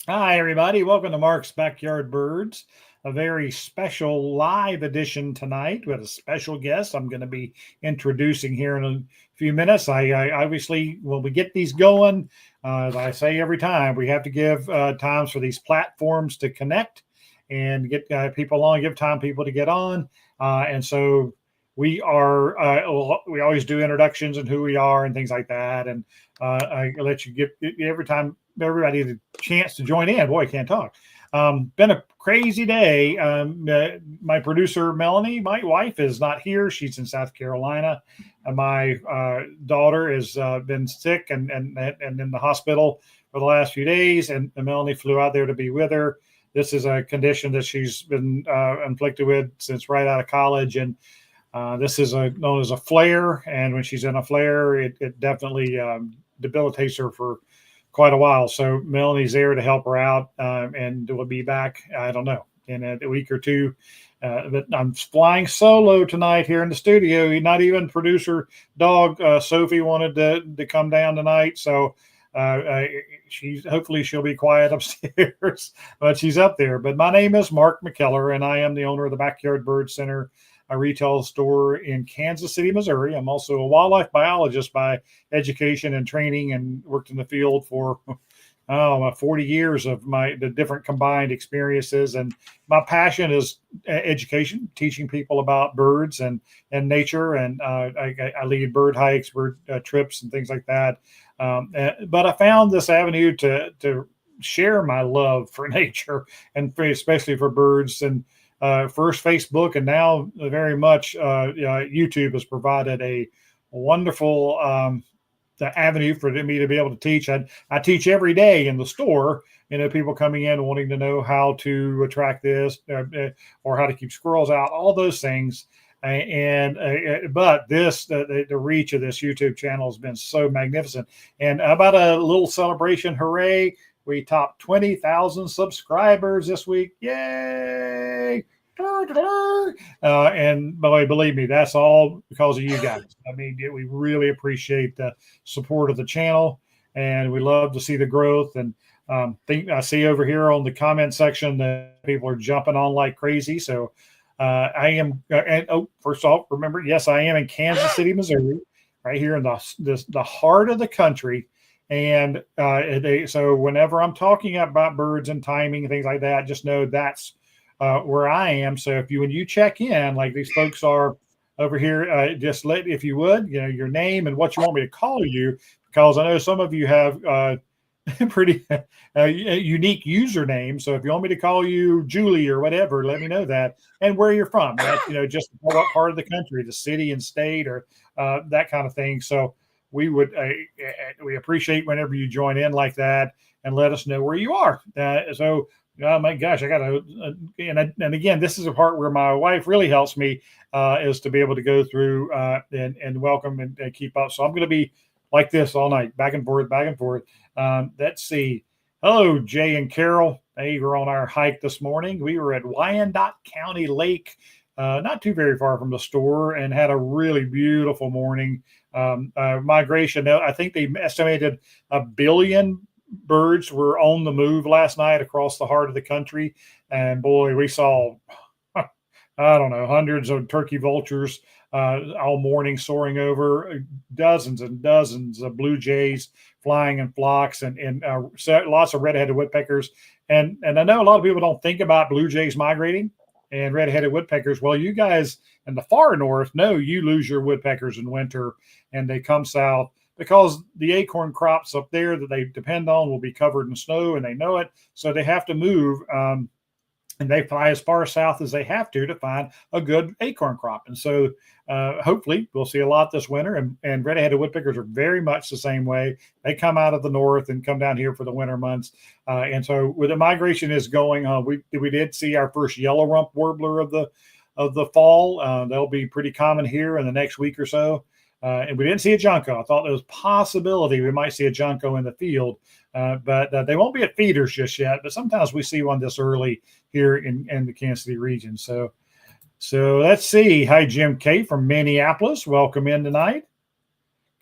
Hi, everybody. Welcome to Mark's Backyard Birds, a very special live edition tonight with a special guest I'm going to be introducing here in a few minutes. I obviously, when we get these going, as I say every time, we have to give times for these platforms to connect and get people on, give time people to get on. And so we always do introductions and who we are and things like that. And I let you get every time everybody the chance to join in. Boy, I can't talk. Been a crazy day. My producer Melanie, my wife, is not here. She's in South Carolina. My daughter has been sick and in the hospital for the last few days, and Melanie flew out there to be with her. This is a condition that she's been inflicted with since right out of college, and this is known as a flare. And when she's in a flare, it definitely debilitates her for quite a while. So Melanie's there to help her out, and we'll be back. I don't know, in a week or two. But I'm flying solo tonight here in the studio. Not even producer dog Sophie wanted to come down tonight, so she's hopefully she'll be quiet upstairs, but she's up there. But my name is Mark McKellar, and I am the owner of the Backyard Bird Center, a retail store in Kansas City, Missouri. I'm also a wildlife biologist by education and training, and worked in the field for 40 years of the different combined experiences. And my passion is education, teaching people about birds and nature. And I lead bird hikes, bird trips, and things like that. But I found this avenue to share my love for nature, and especially for birds. And first Facebook, and now very much YouTube has provided a wonderful the avenue for me to be able to teach. I teach every day in the store. People coming in wanting to know how to attract this or how to keep squirrels out, all those things. But the reach of this YouTube channel has been so magnificent. And about a little celebration, hooray! We topped 20,000 subscribers this week. Yay! And boy, believe me, that's all because of you guys. I mean, we really appreciate the support of the channel, and we love to see the growth. And I see over here on the comment section that people are jumping on like crazy. So I am, first off, remember, yes, I am in Kansas City, Missouri, right here in the heart of the country. And so whenever I'm talking about birds and timing and things like that, just know that's where I am. So when you check in, like these folks are over here, just if you would, your name and what you want me to call you, because I know some of you have pretty unique username. So if you want me to call you Julie or whatever, let me know that, and where you're from. That just what part of the country, the city and state, or that kind of thing. So we appreciate whenever you join in like that and let us know where you are. So oh my gosh, I got to, and again, this is a part where my wife really helps me, is to be able to go through and welcome and keep up. So I'm going to be like this all night, back and forth, back and forth. Let's see. Hello, Jay and Carol. They were on our hike this morning. We were at Wyandotte County Lake, not too very far from the store, and had a really beautiful morning. Migration. I think they estimated 1 billion birds were on the move last night across the heart of the country. And boy, we saw, I don't know, hundreds of turkey vultures all morning soaring over, dozens and dozens of blue jays flying in flocks, and lots of red-headed woodpeckers. And I know a lot of people don't think about blue jays migrating and red-headed woodpeckers. Well, you guys in the far north know you lose your woodpeckers in winter, and they come south, because the acorn crops up there that they depend on will be covered in snow, and they know it. So they have to move, and they fly as far south as they have to find a good acorn crop. And so hopefully we'll see a lot this winter. And red-headed woodpeckers are very much the same way. They come out of the north and come down here for the winter months. And so with the migration is going on, we did see our first yellow rump warbler of the fall. They'll be pretty common here in the next week or so. And we didn't see a junco. I thought there was possibility we might see a junco in the field, but they won't be at feeders just yet. But sometimes we see one this early here in the Kansas City region. So let's see. Hi, Jim K from Minneapolis. Welcome in tonight.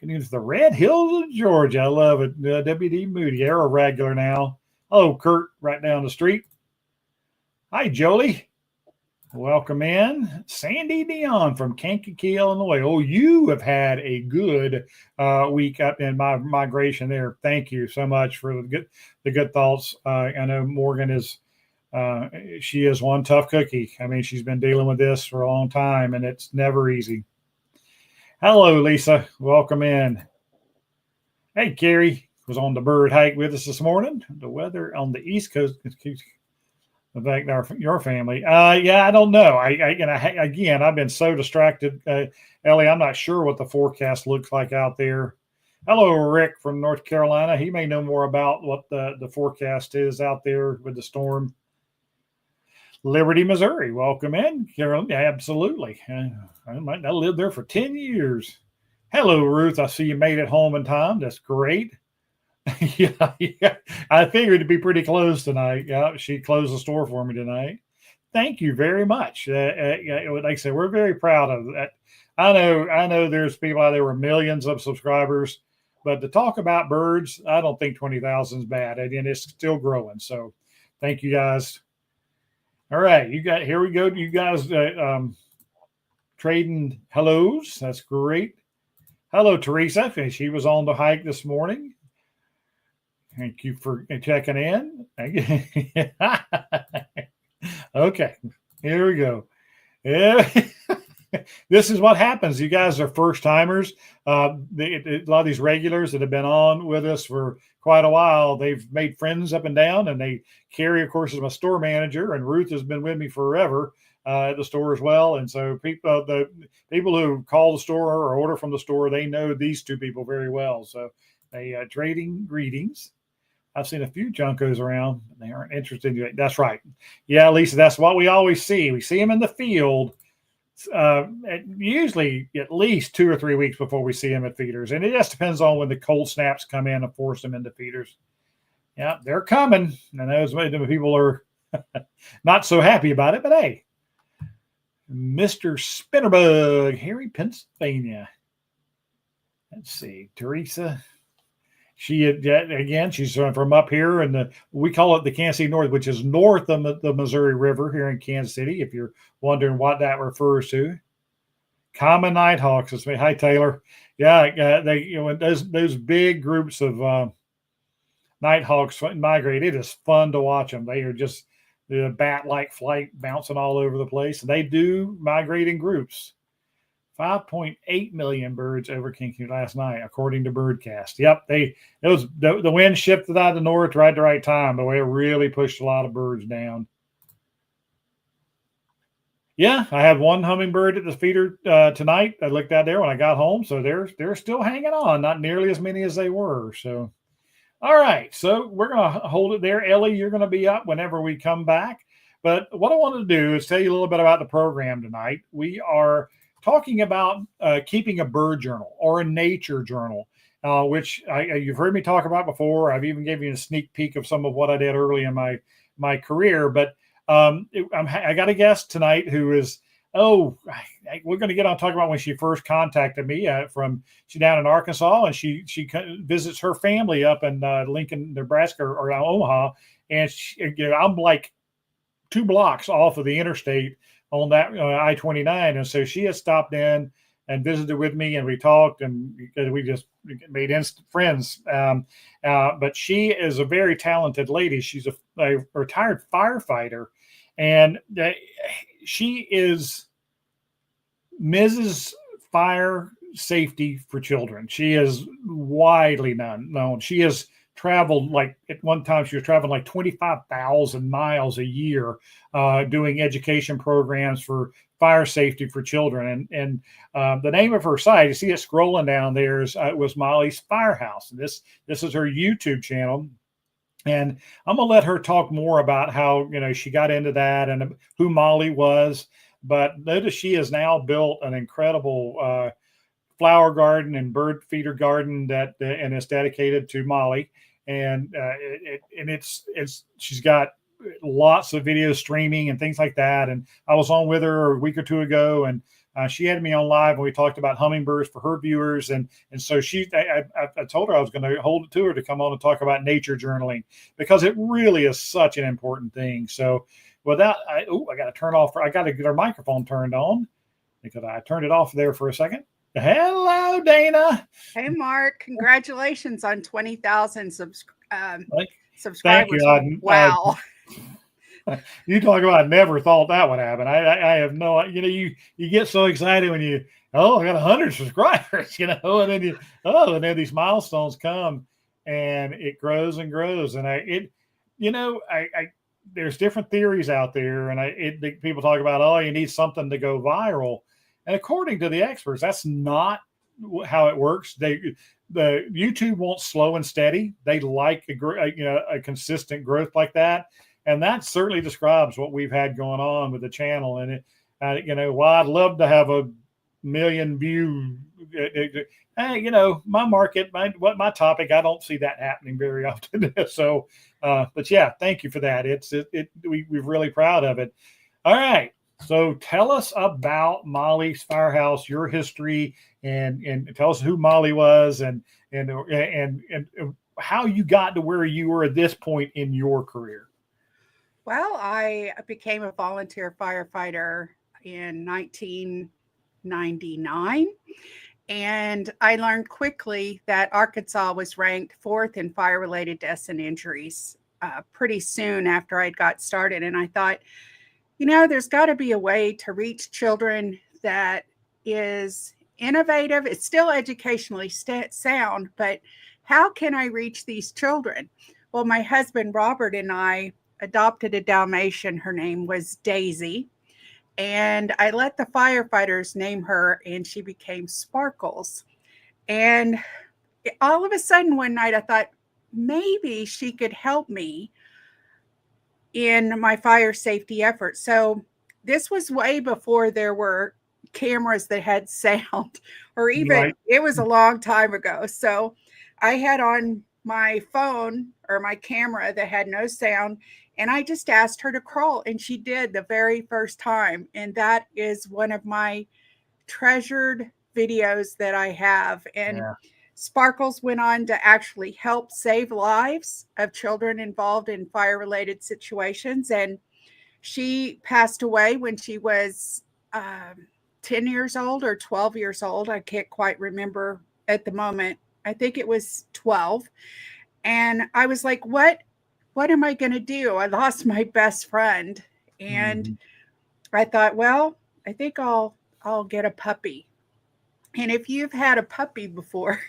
Getting into the Red Hills of Georgia. I love it. WD Moody, they're a regular now. Hello, Kurt, right down the street. Hi, Jolie. Welcome in. Sandy Dion from Kankakee, Illinois. Oh, you have had a good week up in my migration there. Thank you so much for the good thoughts. I know Morgan is she is one tough cookie. I mean, she's been dealing with this for a long time, and it's never easy. Hello, Lisa. Welcome in. Hey, Carrie was on the bird hike with us this morning. The weather on the East Coast affect your family. Yeah, I don't know. Again, I've been so distracted. Ellie, I'm not sure what the forecast looks like out there. Hello, Rick from North Carolina. He may know more about what the forecast is out there with the storm. Liberty, Missouri. Welcome in, Carolyn. Yeah, absolutely. I lived there for 10 years. Hello, Ruth. I see you made it home in time. That's great. Yeah. I figured it'd be pretty close tonight. Yeah, she closed the store for me tonight. Thank you very much. Like I said, we're very proud of that. I know there's people out there with millions of subscribers, but to talk about birds, I don't think 20,000 is bad, and it's still growing. So thank you guys. All right, here we go. You guys trading hellos. That's great. Hello, Teresa. She was on the hike this morning. Thank you for checking in. Okay, here we go. Yeah. This is what happens. You guys are first timers. A lot of these regulars that have been on with us for quite a while, they've made friends up and down, and they Carrie, of course, is my store manager, and Ruth has been with me forever at the store as well. And so the people who call the store or order from the store, they know these two people very well. So they trading greetings. I've seen a few Juncos around. They aren't interested in. That's right. Yeah, Lisa, that's what we always see. We see them in the field. Usually at least 2 or 3 weeks before we see them at feeders. And it just depends on when the cold snaps come in and force them into feeders. Yeah, they're coming. And those people are not so happy about it, but hey, Mr. Spinnerbug, Harry, Pennsylvania. Let's see, Teresa. She again, she's from up here, and we call it the Kansas City North, which is north of the Missouri River here in Kansas City. If you're wondering what that refers to, common nighthawks. Hi, Taylor. Yeah, those big groups of nighthawks migrate. It is fun to watch them. They are just the bat-like flight, bouncing all over the place. And they do migrate in groups. 5.8 million birds over Kankakee last night, according to Birdcast. Yep, the wind shifted out of the north right at the right time, but it really pushed a lot of birds down. Yeah, I had one hummingbird at the feeder tonight. I looked out there when I got home, so they're still hanging on, not nearly as many as they were. So, all right, so we're going to hold it there. Ellie, you're going to be up whenever we come back. But what I wanted to do is tell you a little bit about the program tonight. We are talking about keeping a bird journal or a nature journal, which you've heard me talk about before. I've even given you a sneak peek of some of what I did early in my career. But I got a guest tonight who is, we're going to get on talking about when she first contacted me she's down in Arkansas, and she visits her family up in Lincoln, Nebraska, or Omaha. And I'm like 2 blocks off of the interstate on that I-29. And so she has stopped in and visited with me, and we talked, and we just made instant friends. But she is a very talented lady. She's a retired firefighter, and she is Mrs. Fire Safety for Children. She is widely known. She has traveled, like at one time she was traveling like 25,000 miles a year doing education programs for fire safety for children. And the name of her site, you see it scrolling down there, was Molly's Firehouse. And this is her YouTube channel. And I'm going to let her talk more about how, she got into that and who Molly was. But notice she has now built an incredible flower garden and bird feeder garden and it's dedicated to Molly. And she's got lots of video streaming and things like that. And I was on with her a week or two ago, and She had me on live and we talked about hummingbirds for her viewers. And so I told her I was going to hold it to her to come on and talk about nature journaling, because it really is such an important thing. So I got to turn off. I got to get her microphone turned on because I turned it off there for a second. Hello, Dayna. Hey, Mark. Congratulations on 20,000 subscribers. Thank you. Wow. You talk about, I never thought that would happen. I have no, you get so excited when I got 100 subscribers, and then these milestones come and it grows and grows. And there's different theories out there, and people talk about, you need something to go viral. And according to the experts, that's not how it works. The YouTube wants slow and steady. They like a consistent growth like that. And that certainly describes what we've had going on with the channel. And while I'd love to have a million view, my market, my topic, I don't see that happening very often. So, but yeah, thank you for that. We're really proud of it. All right. So tell us about Molly's Firehouse, your history, and tell us who Molly was and how you got to where you were at this point in your career. Well, I became a volunteer firefighter in 1999, and I learned quickly that Arkansas was ranked 4th in fire-related deaths and injuries pretty soon after I'd got started. And I thought, there's got to be a way to reach children that is innovative. It's still educationally sound, but how can I reach these children? Well, my husband, Robert, and I adopted a Dalmatian. Her name was Daisy. And I let the firefighters name her, and she became Sparkles. And all of a sudden one night I thought maybe she could help me in my fire safety efforts. So this was way before there were cameras that had sound, or even right. It was a long time ago. So I had on my phone or my camera that had no sound, and I just asked her to crawl, and she did the very first time. And that is one of my treasured videos that I have. And Sparkles went on to actually help save lives of children involved in fire-related situations. And she passed away when she was 10 years old or 12 years old. I can't quite remember at the moment. I think it was 12. And I was like, what am I going to do? I lost my best friend. And I thought, well, I think I'll get a puppy. And if you've had a puppy before,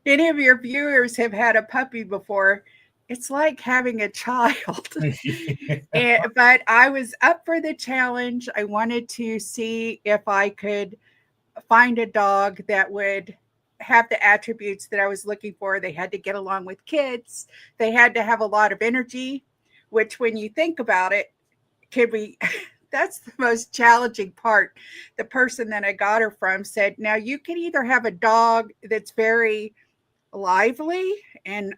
any of your viewers have had a puppy before, it's like having a child. But I was up for the challenge. I wanted to see if I could find a dog that would have the attributes that I was looking for. They had to get along with kids. They had to have a lot of energy, which when you think about it, that's the most challenging part. The person that I got her from said, now you can either have a dog that's very lively and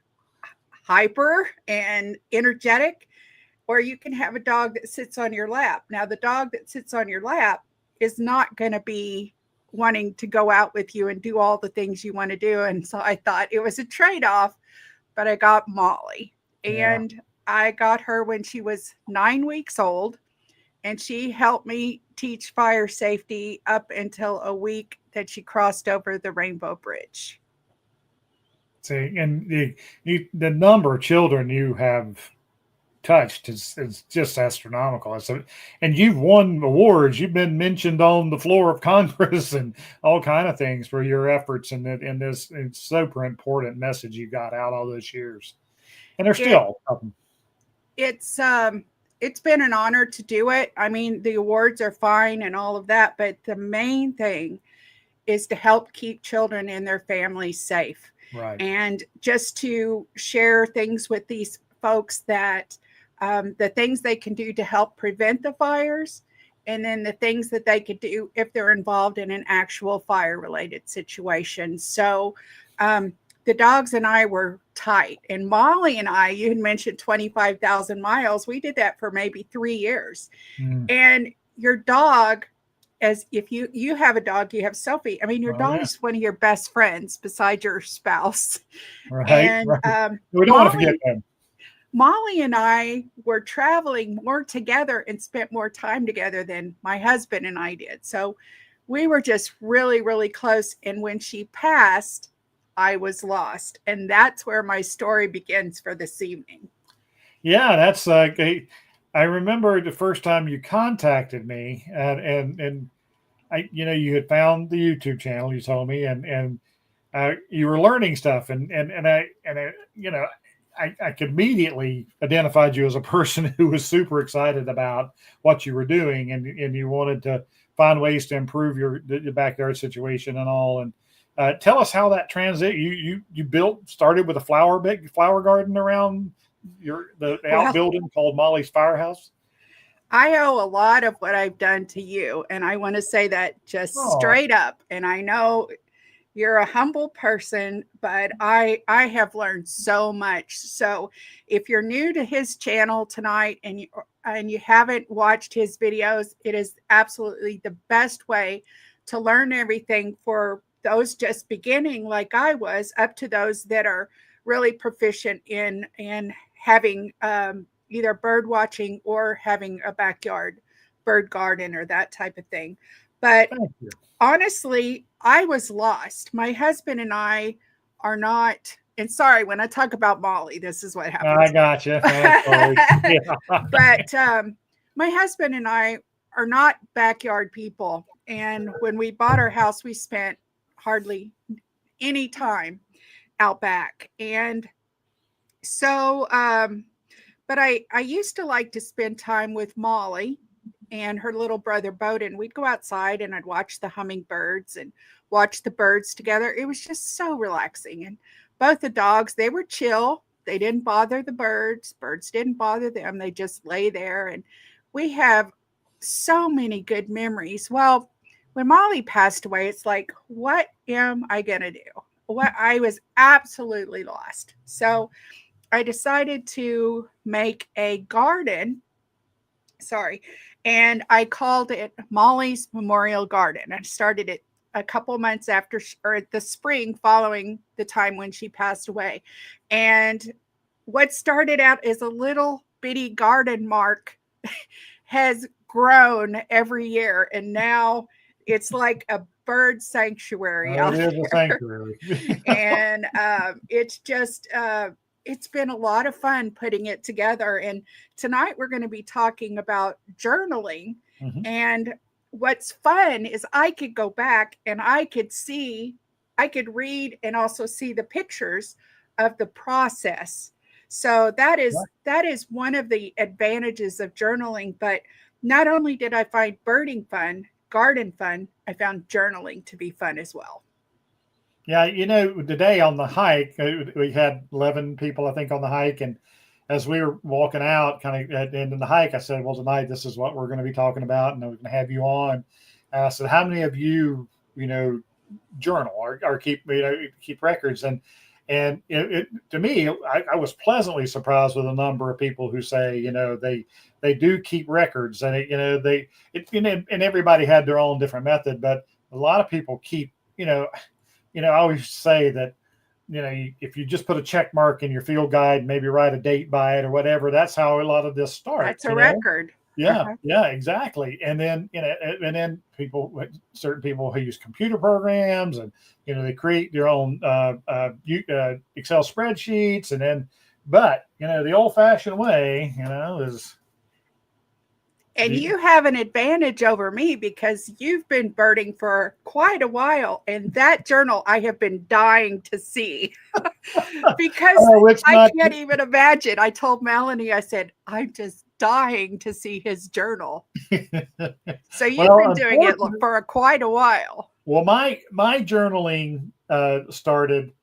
hyper and energetic, or you can have a dog that sits on your lap. Now, the dog that sits on your lap is not going to be wanting to go out with you and do all the things you want to do. And so I thought it was a trade-off, but I got Molly. And I got her when she was 9 weeks old. And she helped me teach fire safety up until a week that she crossed over the Rainbow Bridge. See, and the number of children you have touched is just astronomical. And you've won awards. You've been mentioned on the floor of Congress and all kind of things for your efforts in this super important message you got out all those years. And there's still it's been an honor to do it. I mean, the awards are fine and all of that, but the main thing is to help keep children and their families safe. Right. And just to share things with these folks that the things they can do to help prevent the fires, and then the things that they could do if they're involved in an actual fire-related situation. So the dogs and I were tight. And Molly and I, you had mentioned 25,000 miles. We did that for maybe 3 years. And your dog as if you have a dog, you have Sophie. I mean, your Oh, dog yeah. is one of your best friends besides your spouse. Right. And Right. We don't want to forget them. Molly and I were traveling more together and spent more time together than my husband and I did. So we were just really, really close. And when she passed, I was lost. And that's where my story begins for this evening. Yeah, that's like I remember the first time you contacted me, and I, you had found the YouTube channel. You told me, and you were learning stuff, and I, I could immediately identified you as a person who was super excited about what you were doing, and you wanted to find ways to improve your backyard situation and all. And tell us how that transit you started with a big flower garden around the Well, outbuilding called Molly's Firehouse. I owe a lot of what I've done to you. And I want to say that just Oh, straight up. And I know you're a humble person, but I have learned so much. So if you're new to his channel tonight and you haven't watched his videos, it is absolutely the best way to learn everything for those just beginning like I was, up to those that are really proficient in having either bird watching or having a backyard bird garden or that type of thing. But thank you. honestly, I was lost. My husband and I are not, and sorry, when I talk about Molly, this is what happens. I got you. Yeah. But my husband and I are not backyard people. And when we bought our house, we spent hardly any time out back. And so, but I used to like to spend time with Molly and her little brother Bowden. We'd go outside and I'd watch the hummingbirds and watch the birds together. It was just so relaxing. And both the dogs, they were chill. They didn't bother the birds. Birds didn't bother them. They just lay there. And we have so many good memories. Well, when Molly passed away, it's like, what am I going to do? What I was absolutely lost. So I decided to make a garden. Sorry. And I called it Molly's Memorial Garden. I started it a couple months after, or the spring following the time when she passed away. And what started out as a little bitty garden, Mark, has grown every year. And now it's like a bird sanctuary out It is a there. sanctuary. And it's just, it's been a lot of fun putting it together. And tonight we're going to be talking about journaling. Mm-hmm. And what's fun is I could go back and I could read and also see the pictures of the process. So that is one of the advantages of journaling. But not only did I find birding fun, garden fun, I found journaling to be fun as well. Yeah, today on the hike, we had 11 people, I think, on the hike. And as we were walking out, kind of at the end of the hike, I said, well, tonight, this is what we're going to be talking about. And we're going to have you on. And I said, how many of you, journal or keep records? And to me, I was pleasantly surprised with the number of people who say, they do keep records. And, and everybody had their own different method. But a lot of people keep, I always say that, if you just put a check mark in your field guide, maybe write a date by it or whatever, that's how a lot of this starts. That's a record. Yeah, yeah, exactly. And then, certain people who use computer programs and, they create their own Excel spreadsheets. But the old fashioned way, is. And you have an advantage over me because you've been birding for quite a while. And that journal I have been dying to see because I can't even imagine. I told Melanie, I said, I'm just dying to see his journal. So you've been doing it for quite a while. Well, my journaling started.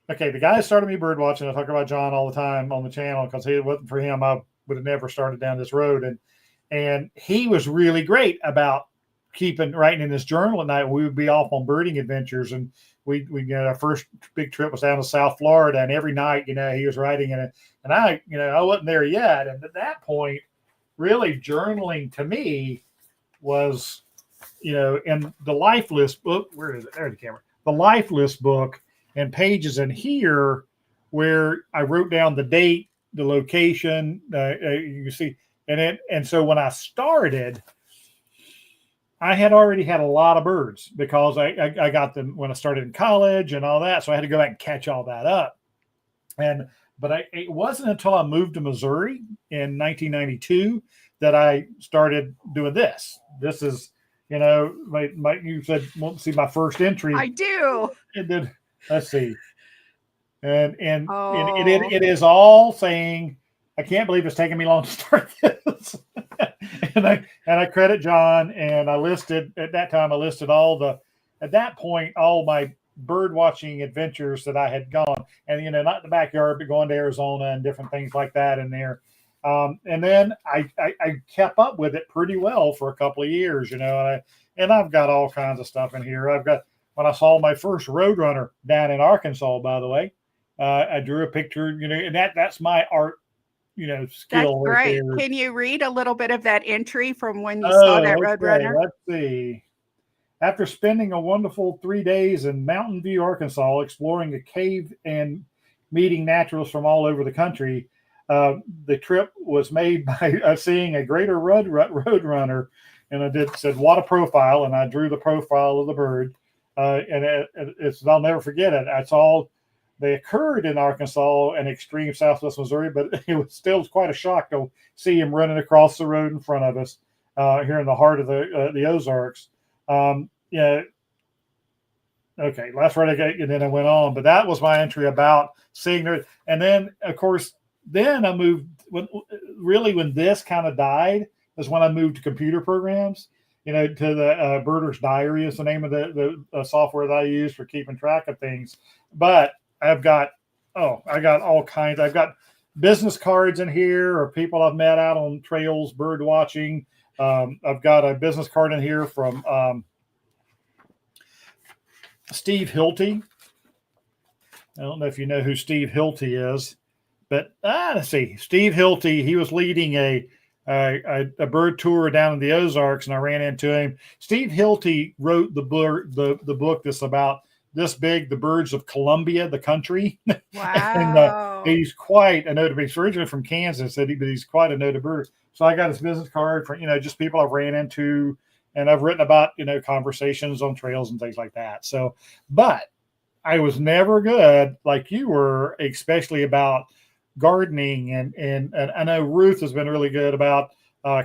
Okay, the guy started me bird watching. I talk about John all the time on the channel because it wasn't for him, I would have never started down this road. And he was really great about writing in his journal at night. We would be off on birding adventures, and we our first big trip was down to South Florida, and every night, he was writing in it. And I wasn't there yet. And at that point, really journaling to me was in the life list book, where is it? There's the camera. The life list book and pages in here where I wrote down the date, the location, you see, and so when I started, I had already had a lot of birds because I got them when I started in college and all that. So I had to go back and catch all that up. But it wasn't until I moved to Missouri in 1992 that I started doing this. This is, you said won't see my first entry. I do. And then let's see. And Oh. it is all saying, I can't believe it's taking me long to start this. and I credit John, and I listed at that time, at that point, all my bird watching adventures that I had gone, and not in the backyard, but going to Arizona and different things like that in there. And then I kept up with it pretty well for a couple of years, and I've got all kinds of stuff in here. I've got, when I saw my first roadrunner down in Arkansas, by the way, I drew a picture, and that's my art, skill. That's great. Right. Can you read a little bit of that entry from when you saw that roadrunner? Let's see. After spending a wonderful 3 days in Mountain View, Arkansas, exploring a cave and meeting naturalists from all over the country, the trip was made by seeing a greater roadrunner, and I said, what a profile, and I drew the profile of the bird, and I'll never forget it. It's all. They occurred in Arkansas and extreme southwest Missouri, but it was still quite a shock to see him running across the road in front of us here in the heart of the Ozarks. Okay, that's right. And then I went on, but that was my entry about seeing there. And then, of course, then I moved. When this kind of died is when I moved to computer programs. To the Birder's Diary is the name of the software that I use for keeping track of things. But I got all kinds. I've got business cards in here of people I've met out on trails, bird watching. I've got a business card in here from Steve Hilty. I don't know if you know who Steve Hilty is, but let's see. Steve Hilty, he was leading a bird tour down in the Ozarks, and I ran into him. Steve Hilty wrote the book that's about this big, The Birds of Columbia, the country. Wow. And he's quite a notable. He's originally from Kansas, but he's quite a notable bird. So I got his business card for, just people I've ran into, and I've written about, conversations on trails and things like that. So, but I was never good like you were, especially about gardening. And I know Ruth has been really good about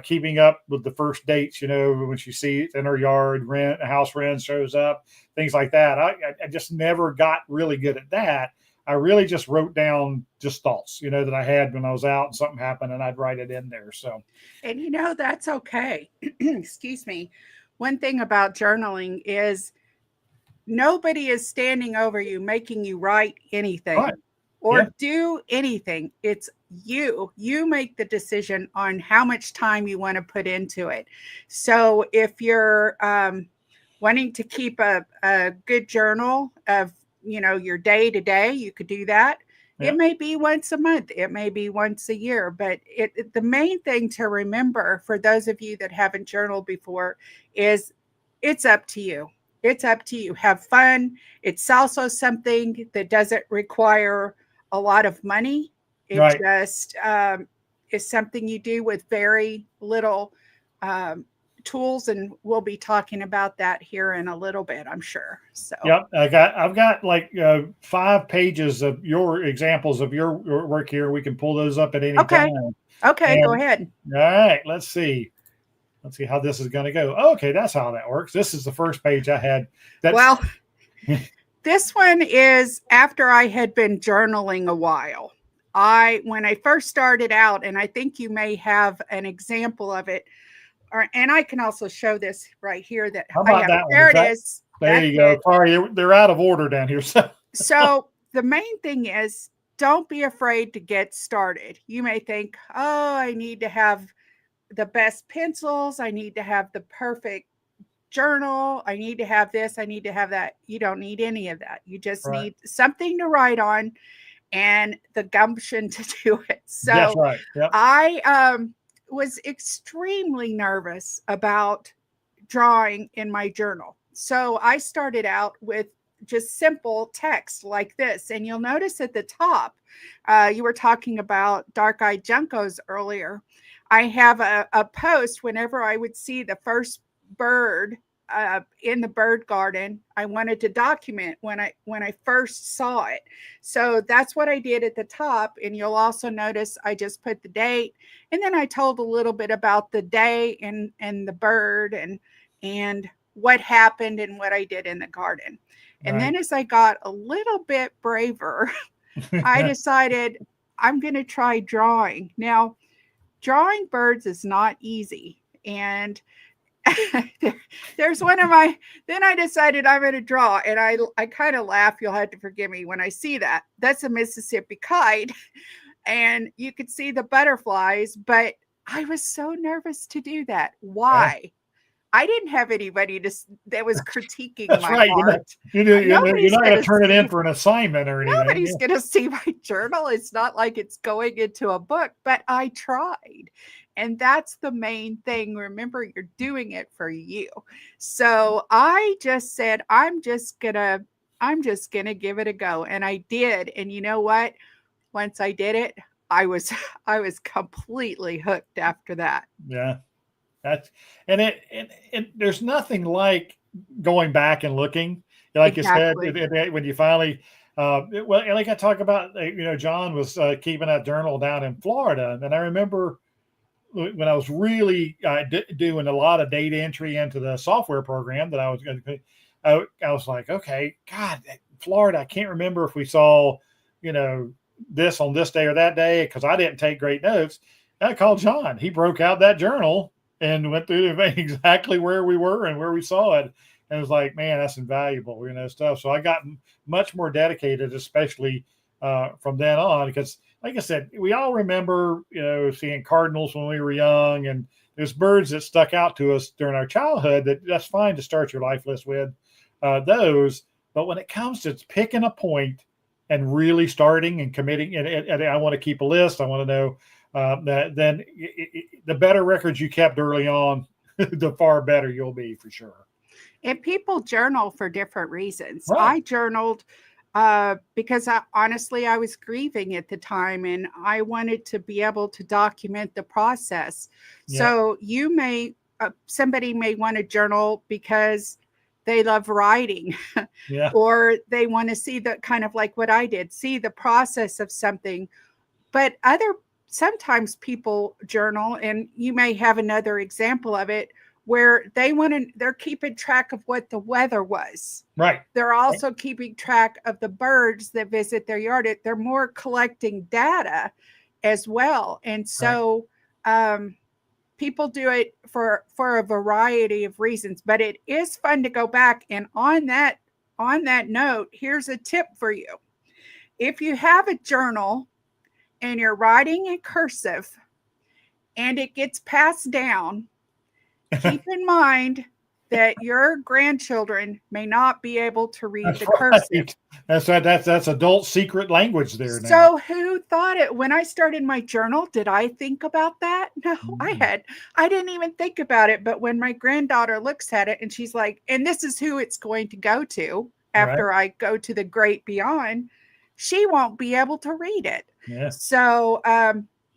keeping up with the first dates, when she sees it in her yard, a house rent shows up, things like that. I just never got really good at that. I really just wrote down just thoughts, that I had when I was out and something happened, and I'd write it in there. So, and that's okay. Excuse me. One thing about journaling is nobody is standing over you, making you write anything. Right. Or do anything. It's you make the decision on how much time you want to put into it. So if you're wanting to keep a good journal of, your day to day, you could do that. It may be once a month. It may be once a year. But the main thing to remember for those of you that haven't journaled before is it's up to you. It's up to you. Have fun. It's also something that doesn't require a lot of money. It just is something you do with very little tools, and we'll be talking about that here in a little bit, I'm sure. So I've got like 5 pages of your examples of your work here. We can pull those up at any time. Okay, go ahead. All right, let's see how this is going to go. Okay, that's how that works. This is the first page I had. This one is after I had been journaling a while. When I first started out, and I think you may have an example of it, and I can also show this right here. How about that one? There it is. There you go. Sorry, they're out of order down here. So the main thing is, don't be afraid to get started. You may think, oh, I need to have the best pencils. I need to have the perfect journal. I need to have this. I need to have that. You don't need any of that. You just need something to write on and the gumption to do it. So that's right. Yep. I was extremely nervous about drawing in my journal. So I started out with just simple text like this. And you'll notice at the top, you were talking about dark-eyed juncos earlier. I have a post whenever I would see the first bird in the bird garden. I wanted to document when I first saw it. So that's what I did at the top. And you'll also notice I just put the date, and then I told a little bit about the day and the bird and what happened and what I did in the garden. And Right. then as I got a little bit braver, I decided I'm going to try drawing. Now, drawing birds is not easy. And there's one of my, then I decided I'm going to draw. And I kind of laugh. You'll have to forgive me when I see that. That's a Mississippi kite. And you could see the butterflies, but I was so nervous to do that. Why? I didn't have anybody that was critiquing That's my right. art. You're not Nobody's going to gonna turn it in see- for an assignment or anything. Nobody's going to see my journal. It's not like it's going into a book, but I tried. And that's the main thing. Remember, you're doing it for you. So I just said, I'm just gonna give it a go. And I did. And you know what? Once I did it, I was completely hooked after that. Yeah. That's and there's nothing like going back and looking, like Exactly. you said, when you finally well, like I talk about, John was keeping that journal down in Florida, and I remember when I was really doing a lot of data entry into the software program that I was going to, I was like, okay, God, Florida, I can't remember if we saw, this on this day or that day, because I didn't take great notes. I called John. He broke out that journal and went through exactly where we were and where we saw it. And it was like, man, that's invaluable, stuff. So I got much more dedicated, especially from then on, because like I said, we all remember, seeing cardinals when we were young, and there's birds that stuck out to us during our childhood that's fine to start your life list with those. But when it comes to picking a point and really starting and committing, and I want to keep a list, I want to know, that then the better records you kept early on, the far better you'll be for sure. And people journal for different reasons. Right. I journaled because honestly, I was grieving at the time, and I wanted to be able to document the process. Yeah. So somebody may want to journal because they love writing, yeah, or they want to see the kind of like what I did, see the process of something. But sometimes people journal, and you may have another example of it, where they're keeping track of what the weather was. Right. They're also keeping track of the birds that visit their yard. They're more collecting data as well. And so people do it for a variety of reasons, but it is fun to go back. And on that note, here's a tip for you. If you have a journal and you're writing in cursive and it gets passed down, keep in mind that your grandchildren may not be able to read the cursive. Right. That's right. That's adult secret language there now. So who thought it? When I started my journal, did I think about that? No, I didn't even think about it. But when my granddaughter looks at it and she's like, and this is who it's going to go to after I go to the great beyond, she won't be able to read it. Yeah. So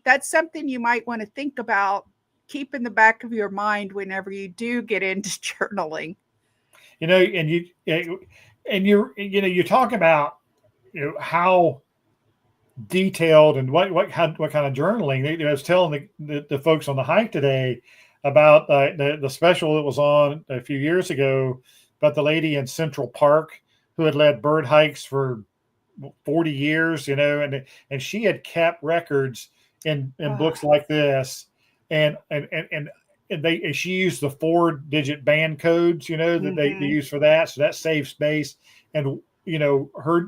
that's something you might want to think about. Keep in the back of your mind whenever you do get into journaling. You talk about how detailed and what kind of journaling. I was telling the folks on the hike today about the special that was on a few years ago about the lady in Central Park who had led bird hikes for 40 years, and she had kept records in books like this. And she used the 4-digit band codes, that they use for that. So that saves space. And,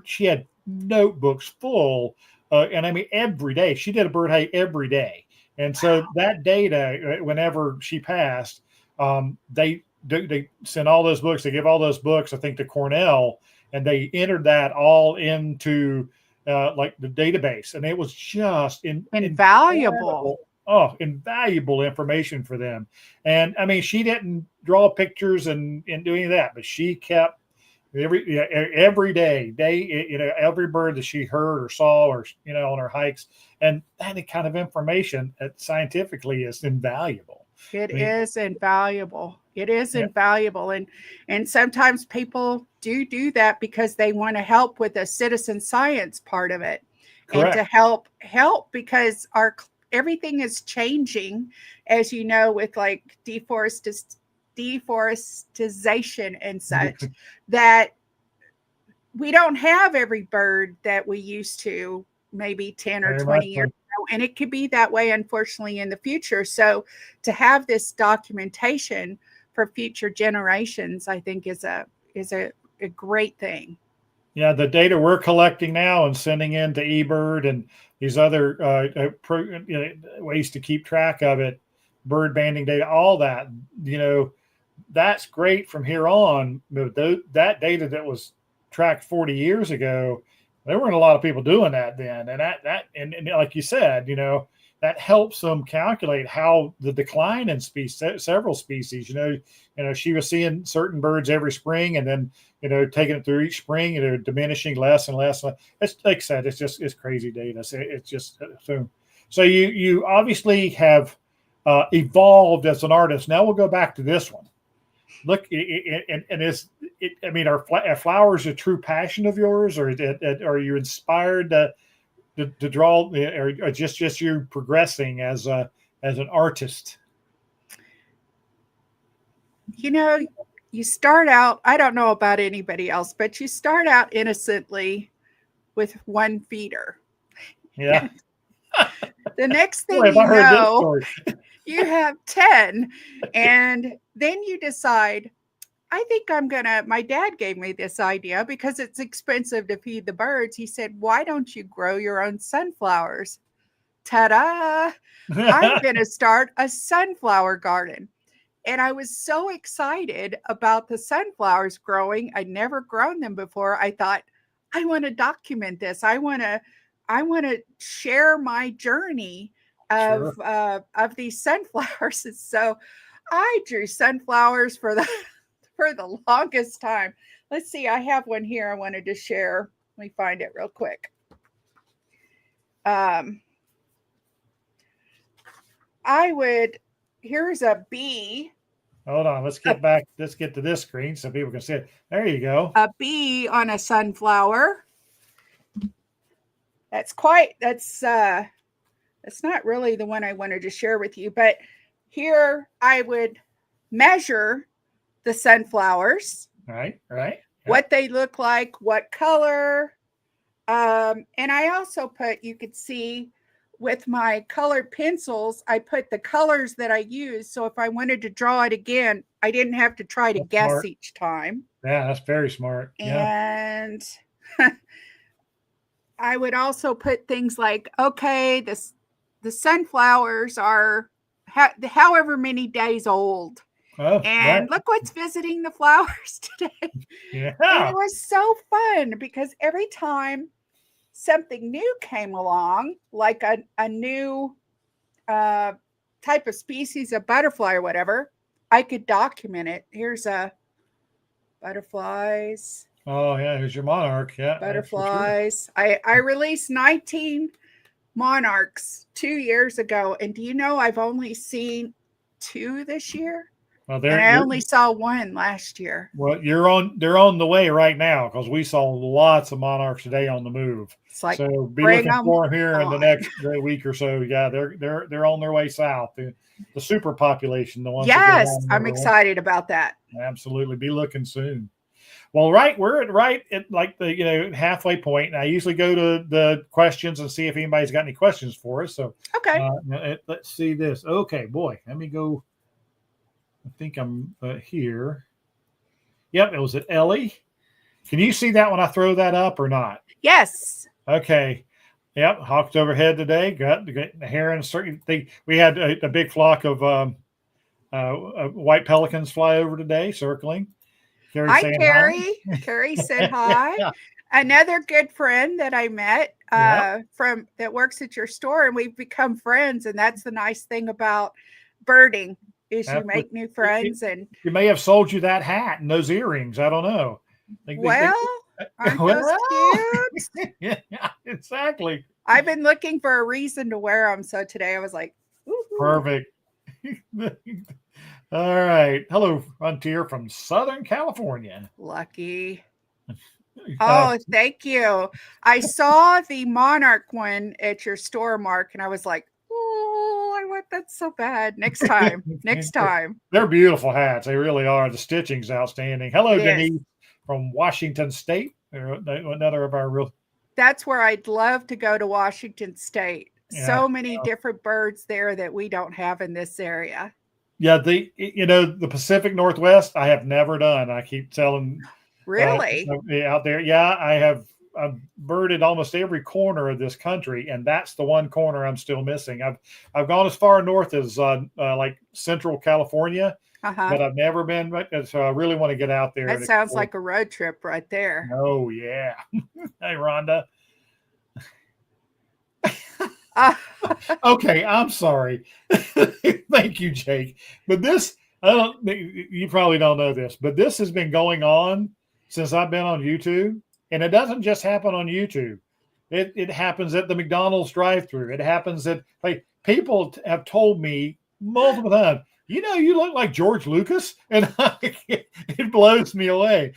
she had notebooks full. And I mean, every day she did a bird hike every day. And so that data, whenever she passed, they sent all those books. They give all those books, I think, to Cornell, and they entered that all into like the database. And it was just invaluable. invaluable information for them. And I mean, she didn't draw pictures and do any of that, but she kept every day, every bird that she heard or saw or, on her hikes. And that kind of information scientifically is invaluable. It is invaluable. It is invaluable. And sometimes people do that because they want to help with the citizen science part of it. Correct. And to help because everything is changing, as you know, with like deforestation and such, that we don't have every bird that we used to maybe 10 or 20 years ago. And it could be that way, unfortunately, in the future. So to have this documentation for future generations, I think is a great thing. Yeah, the data we're collecting now and sending in to eBird and these other ways to keep track of it, bird banding data, all that, that's great from here on. But that data that was tracked 40 years ago, there weren't a lot of people doing that then. And and like you said, that helps them calculate how the decline in several species, she was seeing certain birds every spring and then, taking it through each spring, diminishing less and less. It's like I said, it's crazy data. It's just so you obviously have evolved as an artist. Now we'll go back to this one. Look, are flowers a true passion of yours, or are you inspired to draw, or just you progressing as an artist? You start out, I don't know about anybody else, but you start out innocently with one feeder. Yeah. The next thing you have 10, and then you decide, I think my dad gave me this idea because it's expensive to feed the birds. He said, why don't you grow your own sunflowers? Ta-da! I'm going to start a sunflower garden. And I was so excited about the sunflowers growing. I'd never grown them before. I thought, I want to document this. I want to share my journey of these sunflowers. And so I drew sunflowers for the longest time. Let's see, I have one here I wanted to share. Let me find it real quick. Here's a bee. Hold on, let's get back. Let's get to this screen so people can see it. There you go. A bee on a sunflower. That's not really the one I wanted to share with you, but here I would measure the sunflowers. Right. What they look like, what color. And I also you could see with my colored pencils, I put the colors that I use. So if I wanted to draw it again, I didn't have to try to guess smart. Each time. Yeah, that's very smart. And I would also put things like, okay, the sunflowers are however many days old. Oh, and look what's visiting the flowers today. Yeah. And it was so fun because every time something new came along, like a new type of species of butterfly or whatever, I could document it. Here's butterflies. Oh, yeah, here's your monarch. Yeah. Butterflies. Sure. I released 19 monarchs 2 years ago. And do you know I've only seen 2 this year? Well, and I only saw 1 last year. Well, they're on the way right now because we saw lots of monarchs today on the move. It's like, so be looking for them here in the next week or so. Yeah, they're on their way south. The super population, the ones. Yes, I'm excited about that. Absolutely, be looking soon. Well, we're at like the halfway point, and I usually go to the questions and see if anybody's got any questions for us. So okay, let's see this. Okay, boy, let me go. I think I'm here. Yep, it was at Ellie. Can you see that when I throw that up or not? Yes. Okay. Yep, hawks overhead today. Got the heron. We had a big flock of white pelicans fly over today, circling. Hi, Carrie. Carrie said hi. Another good friend that I met from that works at your store, and we've become friends. And that's the nice thing about birding is you make new friends. And you may have sold you that hat and those earrings. I don't know. Aren't well, those cute? Yeah, exactly. I've been looking for a reason to wear them. So today I was like, woo-hoo. Perfect. All right. Hello, Frontier from Southern California. Lucky. Oh, thank you. I saw the Monarch one at your store, Mark, and I was like, oh, I want that so bad. Next time. Next time. They're beautiful hats. They really are. The stitching's outstanding. Hello, It Denise from Washington State. Another of our real. That's where I'd love to go to Washington State. So many different birds there that we don't have in this area. Yeah, the Pacific Northwest, I have never done. I keep telling really out there. Yeah, I've birded almost every corner of this country, and that's the one corner I'm still missing. I've gone as far north as like Central California, but I've never been. So I really want to get out there. That sounds like a road trip right there. Oh yeah. Hey, Rhonda. Okay, I'm sorry. Thank you, Jake. But this, you probably don't know this, but this has been going on since I've been on YouTube, and it doesn't just happen on YouTube. It happens at the McDonald's drive-thru. It happens at people have told me multiple times, you look like George Lucas, and it blows me away.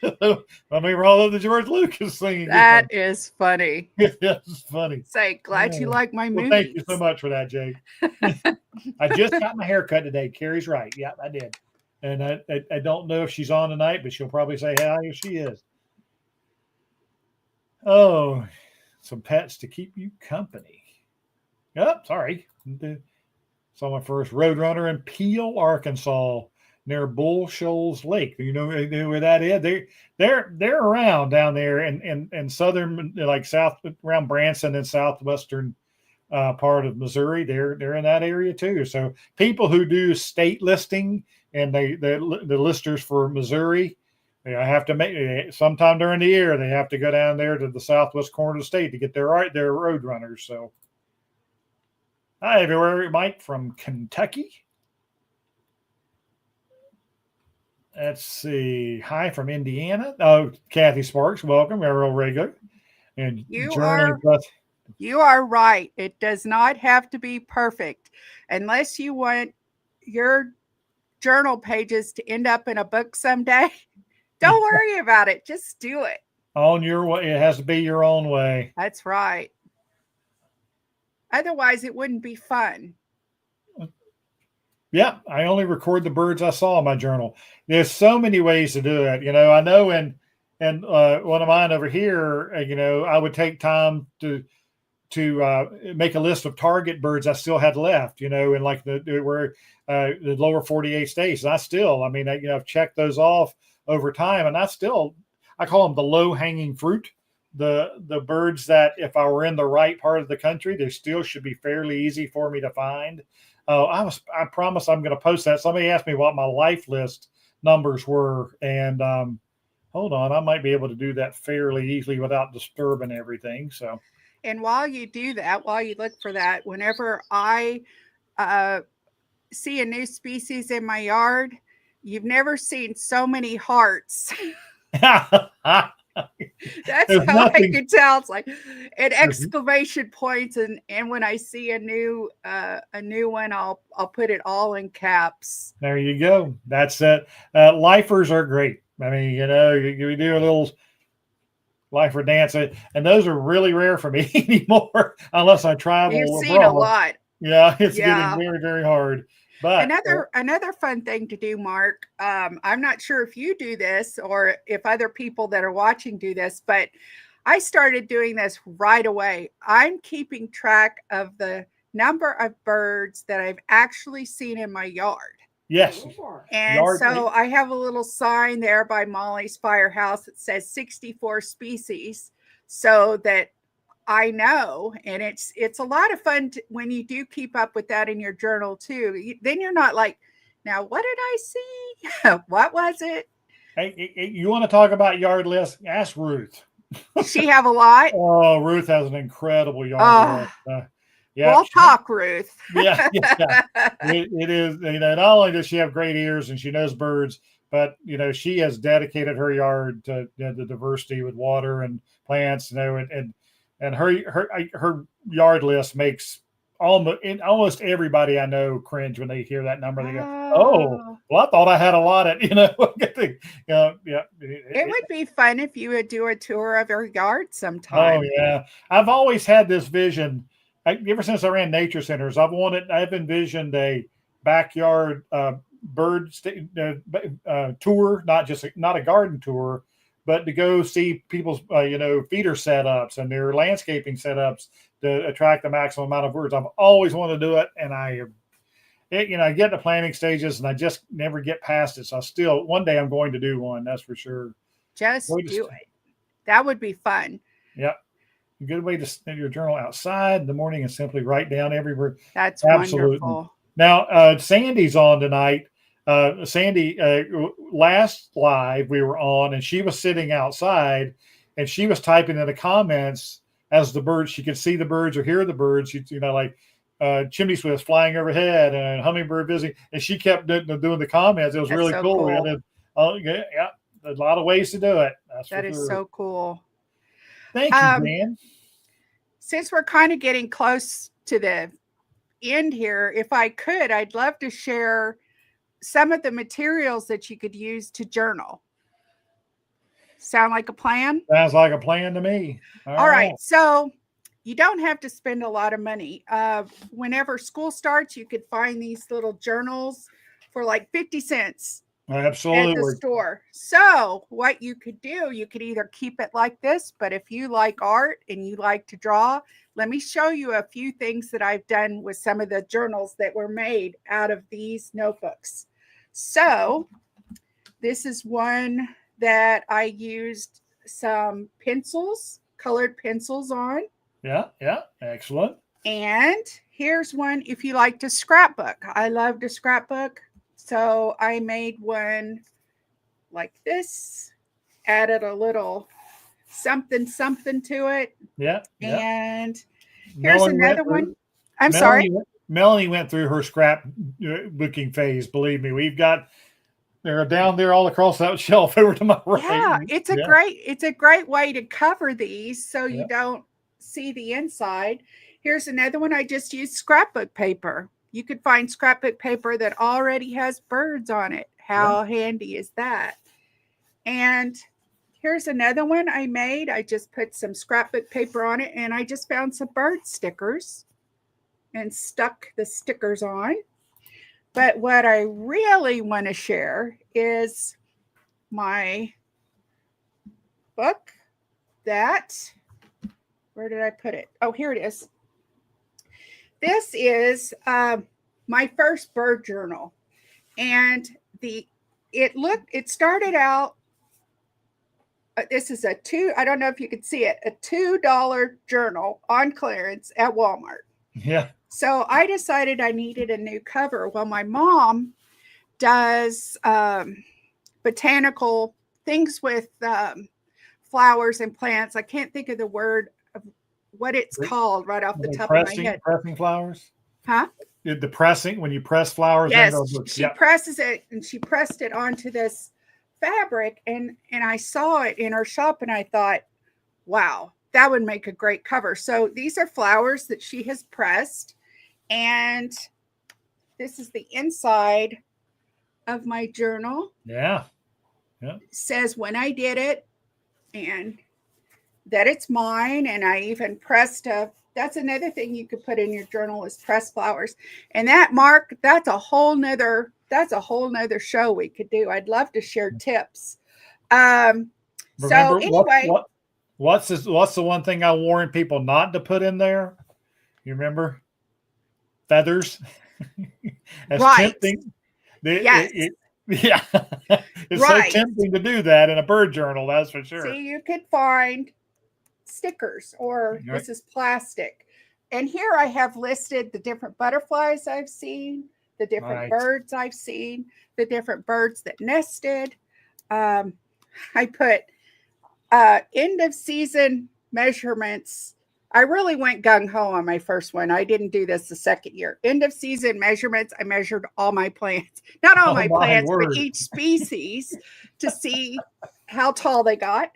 So, we're all of the George Lucas thing. That is funny. It's funny. Say, glad you like my movies. Thank you so much for that, Jake. I just got my hair cut today. Carrie's right. Yeah, I did. And I don't know if she's on tonight, but she'll probably say, hi, if she is. Oh, some pets to keep you company. Oh, sorry. Saw my first roadrunner in Peel, Arkansas, near Bull Shoals Lake. You know where that is? They're around down there in southern, like south around Branson and southwestern part of Missouri. They're in that area too. So people who do state listing and the listers for Missouri, they have to make sometime during the year. They have to go down there to the southwest corner of the state to get their roadrunners. So. Hi, everywhere. Mike from Kentucky. Let's see. Hi from Indiana. Oh, Kathy Sparks. Welcome. We're real regular. And you are right. It does not have to be perfect unless you want your journal pages to end up in a book someday. Don't worry about it. Just do it. On your way. It has to be your own way. That's right. Otherwise, it wouldn't be fun. Yeah, I only record the birds I saw in my journal. There's so many ways to do it. I know in one of mine over here, I would take time to make a list of target birds I still had left, in like the lower 48 states. And I've checked those off over time, and I call them the low hanging fruit. The birds that if I were in the right part of the country, they still should be fairly easy for me to find. I promise I'm going to post that. Somebody asked me what my life list numbers were, and hold on, I might be able to do that fairly easily without disturbing everything. So, and while you do that, while you look for that, whenever I see a new species in my yard, you've never seen so many hearts. That's how I can tell. It's like an exclamation points, and when I see a new one, I'll put it all in caps. There you go. That's it. Lifers are great. You do a little lifer dance, and those are really rare for me anymore, unless I travel. You've seen a lot. Yeah, it's getting very, very hard. But another fun thing to do, Mark, I'm not sure if you do this or if other people that are watching do this, but I started doing this right away. I'm keeping track of the number of birds that I've actually seen in my yard. Yes. And so I have a little sign there by Molly's Firehouse that says 64 species, so that I know, and it's a lot of fun when you do keep up with that in your journal too. Then you're not like, now what did I see? What was it? Hey, you want to talk about yard lists? Ask Ruth. Does she have a lot? Oh, Ruth has an incredible yard. Oh, Yeah, we'll talk, Ruth. yeah. It is, not only does she have great ears and she knows birds, but she has dedicated her yard to the diversity with water and plants, and her yard list makes almost everybody I know cringe when they hear that number. They go, "Oh, Oh, well, I thought I had a lot of," yeah. it would be fun if you would do a tour of her yard Oh sometime. yeah, I've always had this vision. Ever since I ran nature centers, I've envisioned a backyard tour, not a garden tour, but to go see people's feeder setups and their landscaping setups to attract the maximum amount of birds. I've always wanted to do it, and I get in the planning stages, and I just never get past it. So one day I'm going to do one. That's for sure. Just do it. That would be fun. Yep. A good way to send your journal outside in the morning and simply write down every word. That's absolutely wonderful. Now, Sandy's on tonight. Sandy, last live we were on, and she was sitting outside, and she was typing in the comments as the birds. She could see the birds or hear the birds. Like chimney swifts flying overhead and hummingbird busy, and she kept doing the comments. It was really so cool. cool. And yeah, there's a lot of ways to do it. That is so cool. Thank you, Dan. Since we're kind of getting close to the end here, if I could, I'd love to share some of the materials that you could use to journal. Sound like a plan? Sounds like a plan to me. All right. So you don't have to spend a lot of money. Whenever school starts, you could find these little journals for like 50 cents. Absolutely. At the store. So what you could do, you could either keep it like this, but if you like art and you like to draw, let me show you a few things that I've done with some of the journals that were made out of these notebooks. So this is one that I used some pencils, colored pencils on. Yeah, excellent. And here's one if you like to scrapbook. I love to scrapbook. So I made one like this, added a little something to it. Yeah. And here's another one. Sorry. Melanie went through her scrapbooking phase. Believe me, they're down there all across that shelf over to my right. Yeah, it's a great way to cover these so you don't see the inside. Here's another one. I just used scrapbook paper. You could find scrapbook paper that already has birds on it. How handy is that? And here's another one I made. I just put some scrapbook paper on it, and I just found some bird stickers and stuck the stickers on. But what I really want to share is my book where did I put it? Oh, here it is. This is my first bird journal, and it started out. This is I don't know if you could see it, a $2 journal on clearance at Walmart. Yeah. So I decided I needed a new cover. Well, my mom does botanical things with flowers and plants. I can't think of the word of what it's called right off the top of my head. Pressing flowers? Huh? The pressing, when you press flowers? Yes, she presses it, and she pressed it onto this fabric, and I saw it in her shop, and I thought, wow, that would make a great cover. So these are flowers that she has pressed, and this is the inside of my journal. Yeah. It says when I did it, and that it's mine, and I even pressed that's another thing you could put in your journal is press flowers. And that, Mark, that's a whole nother show we could do. I'd love to share tips. Remember, so anyway, what's the one thing I warned people not to put in there? You remember? Feathers. That's right. Tempting. Yes. It's so tempting to do that in a bird journal, that's for sure. See, you could find stickers, or this is plastic. And here I have listed the different butterflies I've seen, the different birds I've seen, the different birds that nested. I put End of season measurements. I really went gung ho on my first one. I didn't do this the second year. End of season measurements. I measured all my plants, not all my plants, but each species to see how tall they got.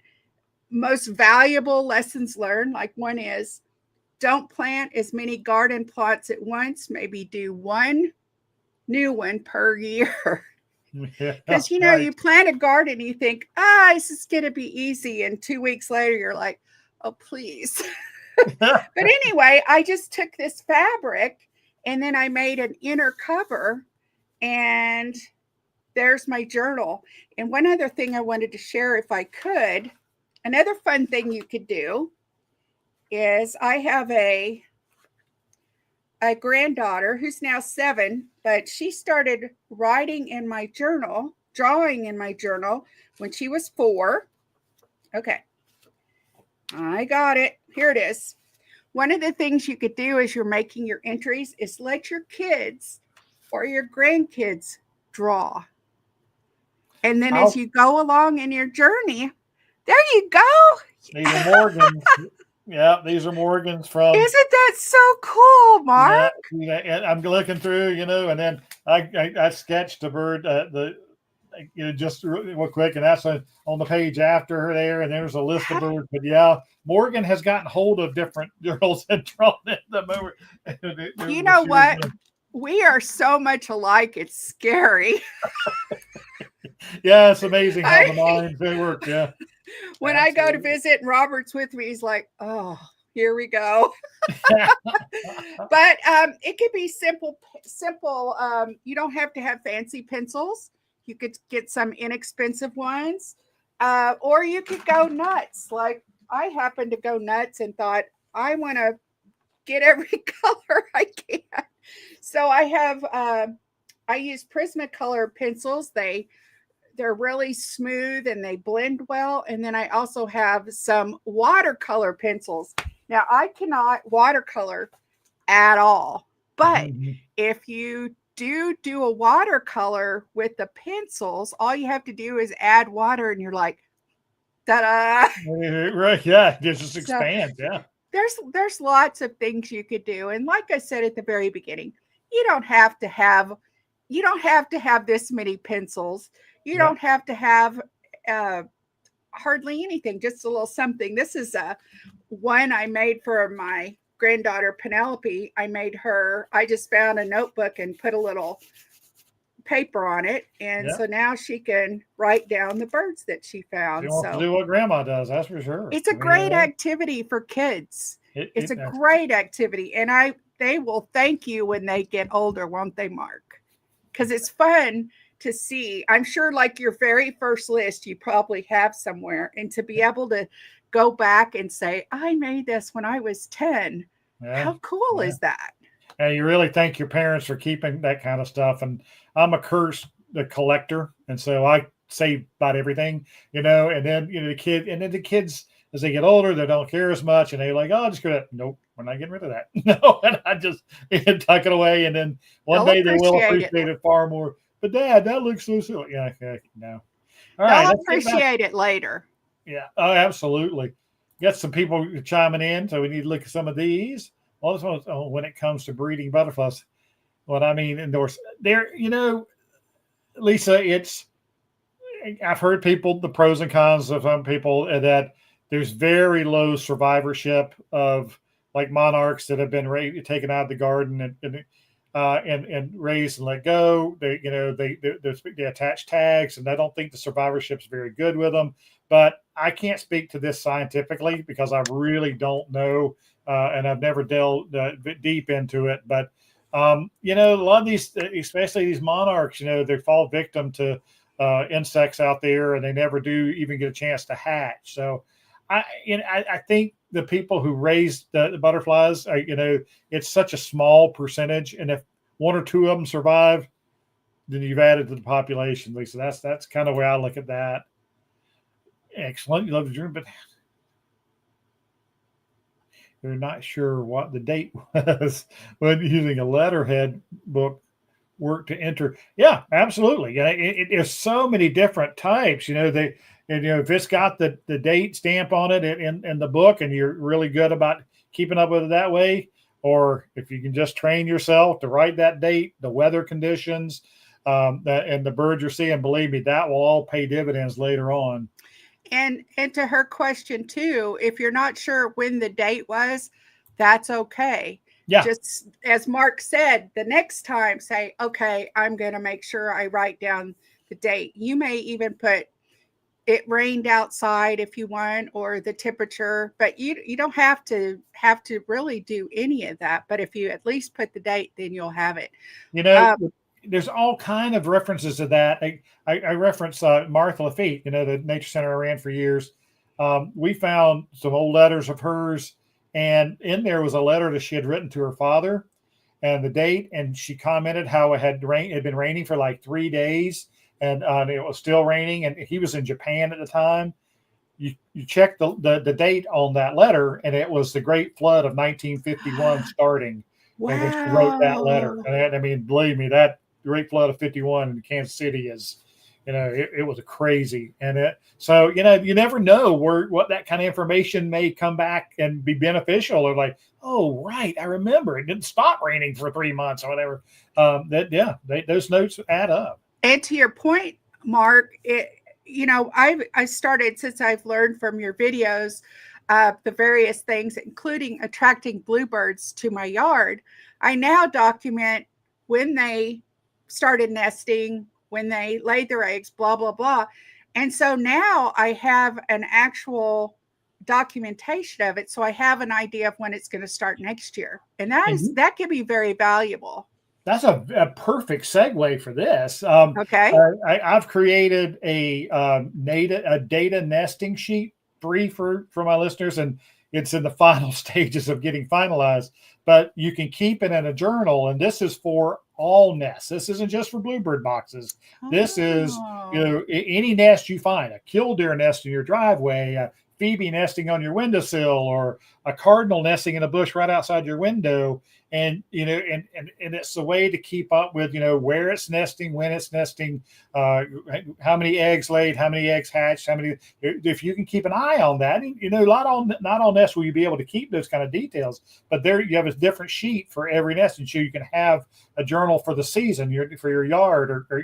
Most valuable lessons learned, like one is don't plant as many garden plots at once. Maybe do one new one per year. Because right. you plant a garden, you think, this is going to be easy. And 2 weeks later, you're like, oh, please. But anyway, I just took this fabric and then I made an inner cover, and there's my journal. And one other thing I wanted to share, if I could, another fun thing you could do is I have a granddaughter who's now 7, but she started writing in my journal, drawing in my journal when she was 4. Okay. I got it. Here it is. One of the things you could do as you're making your entries is let your kids or your grandkids draw. And then as you go along in your journey, there you go. These are Morgans. Yeah, these are Morgans from. Isn't that so cool, Mark? Yeah, and I'm looking through, and then I sketched the bird, just real quick, and that's on the page after her there, and there's a list of birds. But yeah, Morgan has gotten hold of different journals and drawn them over. You know what? We are so much alike. It's scary. Yeah, it's amazing how the minds they work. Yeah. When Absolutely. I go to visit and Robert's with me, he's like, oh, here we go. But it could be simple. You don't have to have fancy pencils. You could get some inexpensive ones, or you could go nuts. Like I happened to go nuts and thought, I want to get every color I can. So I have, I use Prismacolor pencils. They're really smooth and they blend well. And then I also have some watercolor pencils. Now I cannot watercolor at all, but if you do a watercolor with the pencils, all you have to do is add water and you're like, ta-da. Right. Yeah. It just expands. Yeah. There's lots of things you could do. And like I said at the very beginning, you don't have to have this many pencils. You don't have to have hardly anything, just a little something. This is one I made for my granddaughter, Penelope. I just found a notebook and put a little paper on it. And so now she can write down the birds that she found. She wants to do what grandma does, that's for sure. It's a great activity for kids. It's a great activity. And they will thank you when they get older, won't they, Mark? Because it's fun to see. I'm sure like your very first list you probably have somewhere, and to be able to go back and say, I made this when I was 10. How cool is that? And you really thank your parents for keeping that kind of stuff. And I'm a the collector, and so I save about everything, and then the kids as they get older, they don't care as much, and they're like, oh, just go to that. Nope, we're not getting rid of that. No, and I just tuck it away, and then one day they will appreciate it far more. But Dad, that looks so silly. Yeah, okay, no. All right, they'll appreciate it later. Yeah, oh, absolutely. Got some people chiming in, so we need to look at some of these. Also, when it comes to breeding butterflies, what I mean indoors, there, Lisa, I've heard the pros and cons of some people that there's very low survivorship of like monarchs that have been taken out of the garden and raised and let go. They attach tags, and I don't think the survivorship's very good with them. But I can't speak to this scientifically because I really don't know, and I've never delved deep into it. But a lot of these, especially these monarchs, they fall victim to insects out there, and they never do even get a chance to hatch. So I think the people who raise the butterflies, it's such a small percentage, and if one or two of them survive, then you've added to the population, Lisa. That's kind of where I look at that. Excellent. You love the dream, but they're not sure what the date was when using a letterhead book work to enter. Yeah, absolutely. Yeah, there's so many different types. And if it's got the date stamp on it in the book, and you're really good about keeping up with it that way, or if you can just train yourself to write that date, the weather conditions, and the birds you're seeing, believe me, that will all pay dividends later on. And to her question too, if you're not sure when the date was, that's okay. Yeah. Just as Mark said, the next time say, okay, I'm going to make sure I write down the date. You may even put it rained outside if you want, or the temperature, but you don't have to really do any of that. But if you at least put the date, then you'll have it. There's all kind of references to that. I reference Martha Lafitte, the nature center I ran for years. We found some old letters of hers, and in there was a letter that she had written to her father and the date. And she commented how it had been raining for like 3 days, and it was still raining. And he was in Japan at the time. You check the date on that letter, and it was the Great Flood of 1951 starting. Wow. And she wrote that letter. And I mean, believe me, that Great Flood of 51 in Kansas City is, it was crazy. And so, you never know what that kind of information may come back and be beneficial, or like, oh, right, I remember it didn't stop raining for 3 months or whatever. Those notes add up. And to your point, Mark, I started, since I've learned from your videos, the various things, including attracting bluebirds to my yard. I now document when they started nesting, when they laid their eggs, blah, blah, blah. And so now I have an actual documentation of it. So I have an idea of when it's going to start next year. And that can be very valuable. That's a perfect segue for this. Okay. I've created a data nesting sheet free for my listeners, and it's in the final stages of getting finalized, but you can keep it in a journal. And this is for all nests. This isn't just for bluebird boxes. This is, any nest you find, a killdeer nest in your driveway, a phoebe nesting on your windowsill, or a cardinal nesting in a bush right outside your window. And, and it's a way to keep up with, where it's nesting, when it's nesting, how many eggs laid, how many eggs hatched, if you can keep an eye on that, not all nests will you be able to keep those kind of details, but there you have a different sheet for every nest. And so you can have a journal for the season, for your yard, or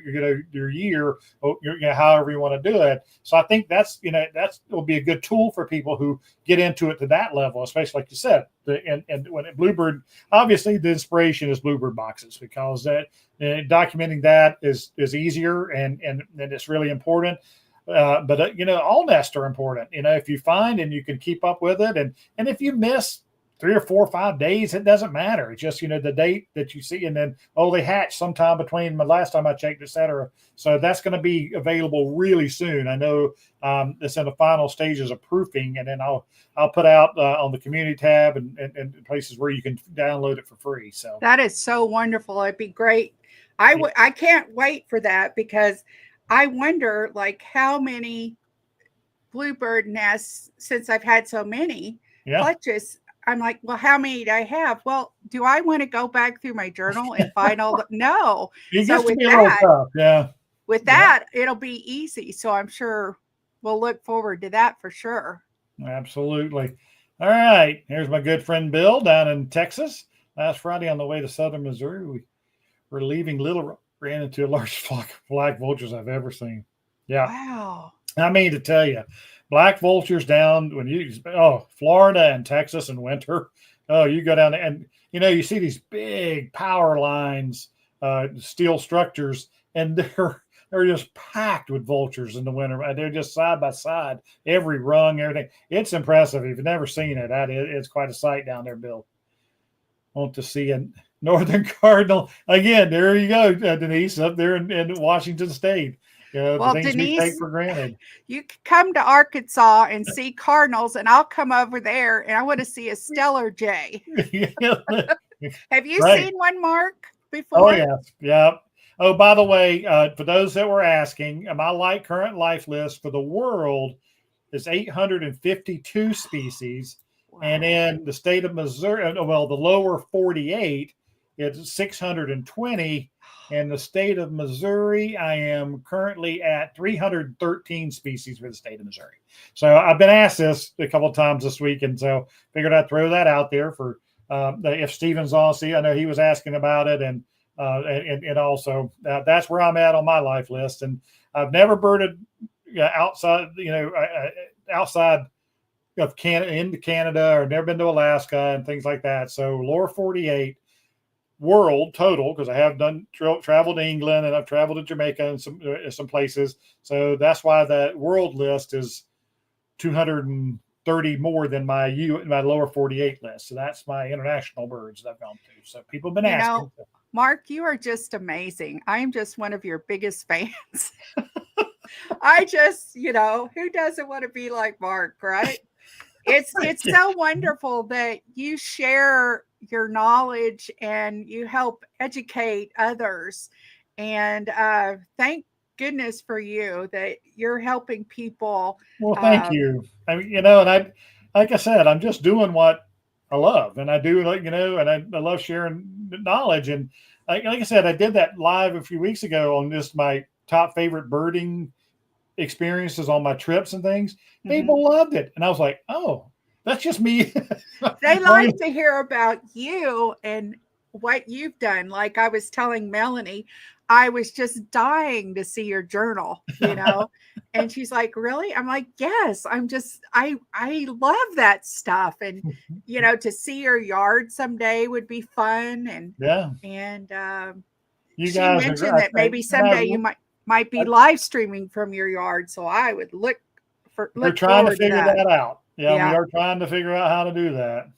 your year, or however you want to do it. So I think that will be a good tool for people who get into it to that level, especially like you said, and when bluebird, obviously the inspiration is bluebird boxes, because that documenting that is easier and it's really important. But all nests are important. If you find and you can keep up with it, and if you miss 3 or 4 or 5 days, it doesn't matter. It's just, the date that you see, and then, they hatched sometime between the last time I checked, etc. So that's going to be available really soon. I know it's in the final stages of proofing, and then I'll put out on the community tab and places where you can download it for free. So that is so wonderful. It'd be great. I can't wait for that, because I wonder how many bluebird nests, since I've had so many clutches. I'm like, well, how many do I have? Well, do I want to go back through my journal and find all the, no. So with that, it'll be easy. So I'm sure we'll look forward to that for sure. Absolutely. All right. Here's my good friend Bill down in Texas. Last Friday on the way to southern Missouri, we were leaving Little Rock, ran into a large flock of black vultures I've ever seen. Yeah. Wow. I mean to tell you, black vultures down Florida and Texas in winter. You go down there and you see these big power lines, steel structures, and they're just packed with vultures in the winter. They're just side by side, every rung, everything. It's impressive. If you've never seen it, it's quite a sight down there, Bill. Want to see a northern cardinal again? There you go, Denise, up there in Washington State. Well, the things Denise, we take for granted. You come to Arkansas and see cardinals, and I'll come over there and I want to see a stellar jay. Have you seen one, Mark, before? Oh, yes. Yeah. Oh, by the way, for those that were asking, my current life list for the world is 852 species. Wow. And in the state of Missouri, the lower 48, it's 620. In the state of Missouri, I am currently at 313 species for the state of Missouri. So I've been asked this a couple of times this week, and so figured I'd throw that out there for if Steven's on. See, I know he was asking about it, and also that's where I'm at on my life list. And I've never birded outside, outside of Canada into Canada, or never been to Alaska and things like that. So lower 48 world total, because I have done traveled to England and I've traveled to Jamaica and some places. So that's why the world list is 230 more than my lower 48 list. So that's my international birds that I've gone to. So people have been asking. Mark, you are just amazing. I'm just one of your biggest fans. I just, who doesn't want to be like Mark, right? It's so wonderful that you share your knowledge and you help educate others. And thank goodness for you that you're helping people. Well, thank you. I mean, and like I said, I'm just doing what I love, and I do, and I love sharing knowledge. And like I said, I did that live a few weeks ago on just my top favorite birding experiences on my trips and things. People loved it, and I was like, oh, that's just me. They like to hear about you and what you've done. Like I was telling Melanie, I was just dying to see your journal, and she's like, really? I'm like, yes, I love that stuff. And, to see your yard someday would be fun. And, you she guys mentioned that maybe someday you might be live streaming from your yard. So I would look we're trying to figure that out. Yeah, we are trying to figure out how to do that.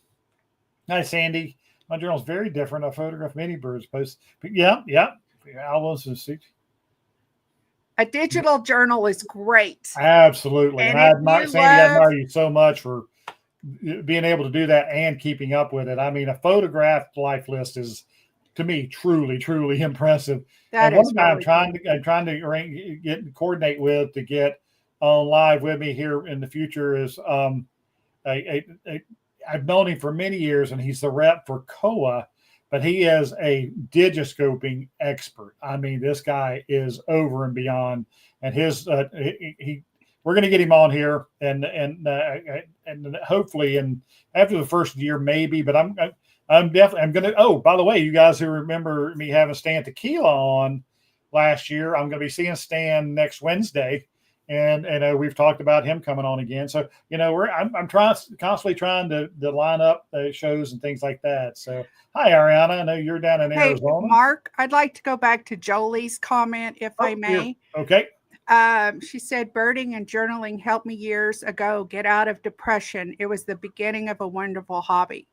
Hi, Sandy. My journal is very different. I photograph many birds posts. But albums and see. A digital journal is great. Absolutely. And I admire you so much for being able to do that and keeping up with it. I mean, a photographed life list is, to me, truly, truly impressive. That is really I'm trying to coordinate with to get on live with me here in the future is I've known him for many years, and he's the rep for COA, but he is a digiscoping expert. I mean, this guy is over and beyond, and we're going to get him on here, and hopefully, and after the first year, maybe. But I'm going to. Oh, by the way, you guys who remember me having Stan Tequila on last year, I'm going to be seeing Stan next Wednesday. And we've talked about him coming on again. So, I'm constantly trying to line up shows and things like that. So, hi, Ariana. I know you're down in Arizona. Mark, I'd like to go back to Jolie's comment, if I may. Okay. She said, birding and journaling helped me years ago get out of depression. It was the beginning of a wonderful hobby.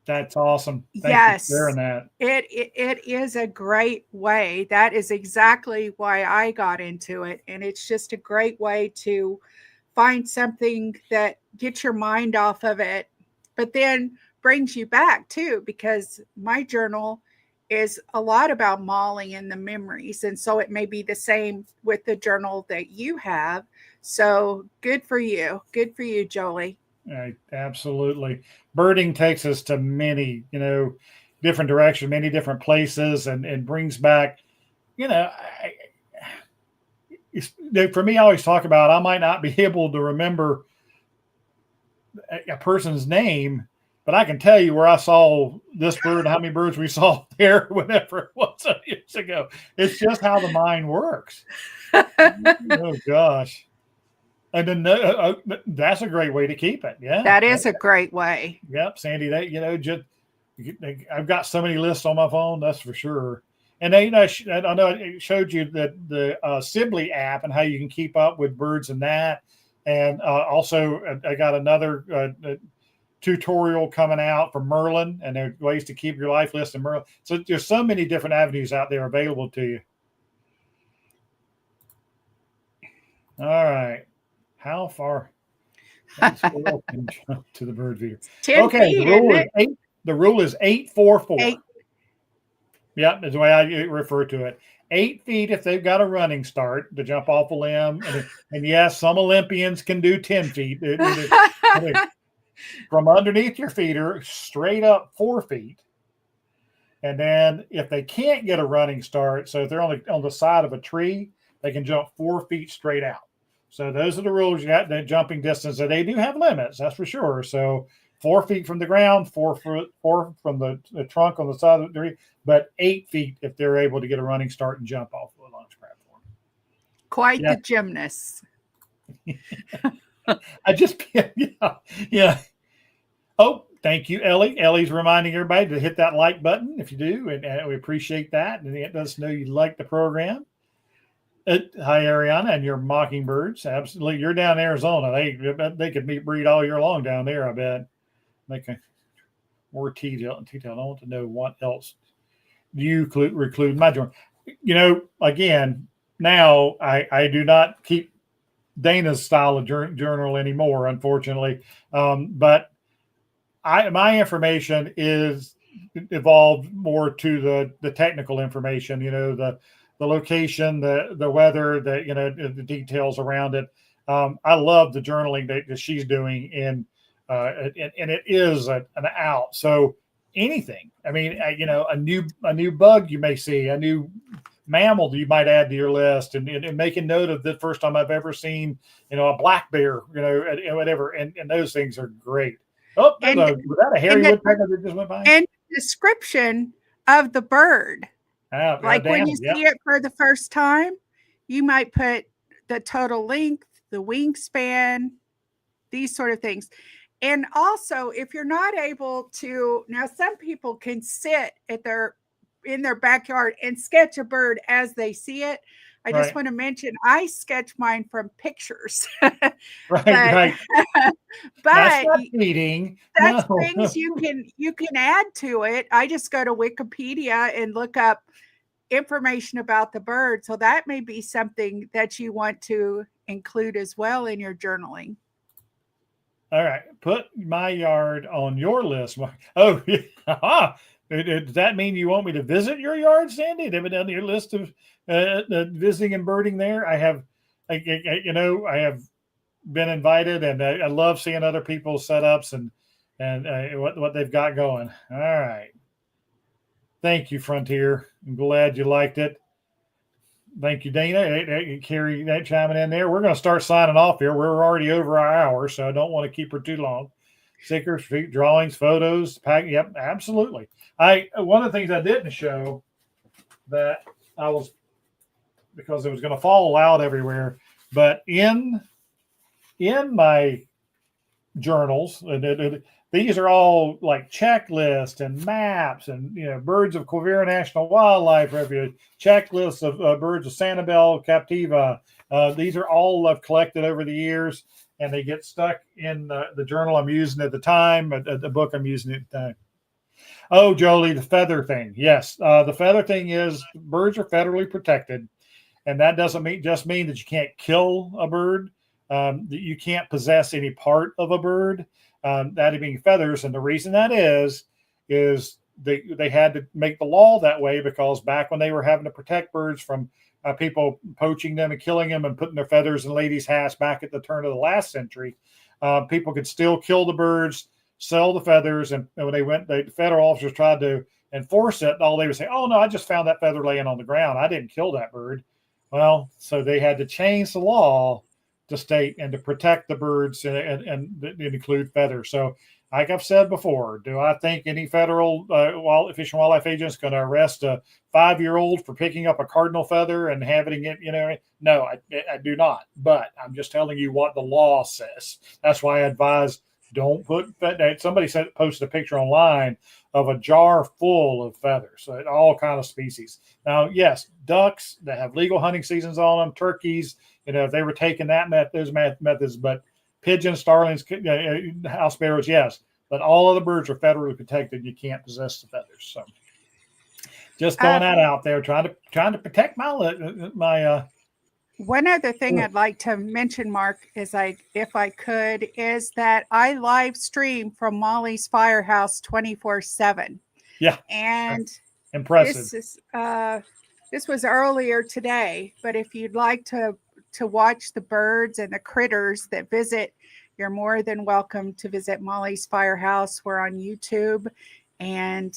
That's awesome. Thank you for sharing that. It is a great way. That is exactly why I got into it. And it's just a great way to find something that gets your mind off of it, but then brings you back too, because my journal is a lot about Molly and the memories. And so it may be the same with the journal that you have. So good for you. Good for you, Jolie. Absolutely. Birding takes us to many, different directions, many different places, and brings back, for me, I always talk about, I might not be able to remember a person's name, but I can tell you where I saw this bird, how many birds we saw there, whenever it was years ago. It's just how the mind works. Oh, gosh. And then that's a great way to keep it. Yeah, that is a great way. Yep, Sandy. I've got so many lists on my phone. That's for sure. And I know I showed you the Sibley app and how you can keep up with birds and that. And also, I got another tutorial coming out for Merlin, and there are ways to keep your life list in Merlin. So there's so many different avenues out there available to you. All right. How far can jump to the bird feeder? 10 feet, the rule is 844. 8. Yeah, that's the way I refer to it. 8 feet if they've got a running start to jump off a limb. And yes, some Olympians can do 10 feet. From underneath your feeder, straight up 4 feet. And then if they can't get a running start, so if they're on the side of a tree, they can jump 4 feet straight out. So those are the rules. You got the jumping distance, and they do have limits, that's for sure. So 4 feet from the ground, 4 from the trunk on the side of the tree, but 8 feet if they're able to get a running start and jump off the launch platform. Quite the gymnast. I just, yeah. Oh, thank you, Ellie. Ellie's reminding everybody to hit that like button if you do, and we appreciate that. And it lets us know you like the program. Hi, Ariana, and your mockingbirds. Absolutely, you're down in Arizona. They could breed all year long down there. I bet. Make more detail. I want to know what else you reclude my journal. Again, now I do not keep Dayna's style of journal anymore, unfortunately. But my information is evolved more to the technical information. The location, the weather, the details around it. I love the journaling that she's doing, and it is an out. So anything, I mean, a new bug you may see, a new mammal that you might add to your list, and make a note of the first time I've ever seen, a black bear, and whatever, and those things are great. Oh, was that a hairy woodpecker that just went by? And description of the bird. Like when you see it for the first time, you might put the total length, the wingspan, these sort of things. And also, if you're not able to, now some people can sit in their backyard and sketch a bird as they see it. I just want to mention, I sketch mine from pictures. Right. But cheating. That's things you can add to it. I just go to Wikipedia and look up information about the bird. So that may be something that you want to include as well in your journaling. All right. Put my yard on your list. Oh, yeah. Does that mean you want me to visit your yard, Sandy? Have it on your list of visiting and birding there? I have been invited, and I love seeing other people's setups and what they've got going. All right. Thank you, Frontier. I'm glad you liked it. Thank you, Dayna. Carrie, that chiming in there. We're going to start signing off here. We're already over our hour, so I don't want to keep her too long. Stickers, drawings, photos, pack. Yep, absolutely. One of the things I didn't show that I was, because it was going to fall out everywhere, but in my journals, these are all like checklists and maps, and birds of Quivira National Wildlife Refuge, checklists of birds of Sanibel captiva. These are all I've collected over the years, and they get stuck in the journal I'm using at the time, the book I'm using at the time. Oh, Jolie, the feather thing. Yes, the feather thing is birds are federally protected, and that doesn't just mean that you can't kill a bird. That you can't possess any part of a bird, that being feathers. And the reason that is they had to make the law that way because back when they were having to protect birds from people poaching them and killing them and putting their feathers in ladies' hats back at the turn of the last century, people could still kill the birds, sell the feathers. And when the federal officers tried to enforce it, all they would say, "Oh no, I just found that feather laying on the ground. I didn't kill that bird." Well, so they had to change the law to state and to protect the birds and include feathers. So like I've said before, do I think any federal Fish and Wildlife agent is going to arrest a 5-year-old for picking up a cardinal feather and having it, no, I do not. But I'm just telling you what the law says. That's why I advise don't put somebody posted a picture online of a jar full of feathers, so all kind of species. Now, yes, ducks that have legal hunting seasons on them, turkeys, if they were taking those methods, but pigeons, starlings, house sparrows, yes. But all of the birds are federally protected. You can't possess the feathers. So just throwing that out there, trying to protect my One other thing I'd like to mention, Mark, is if I could, is that I live stream from Molly's Firehouse 24/7. Yeah. And impressive. This was earlier today, but if you'd like to watch the birds and the critters that visit, you're more than welcome to visit Molly's Firehouse. We're on YouTube, and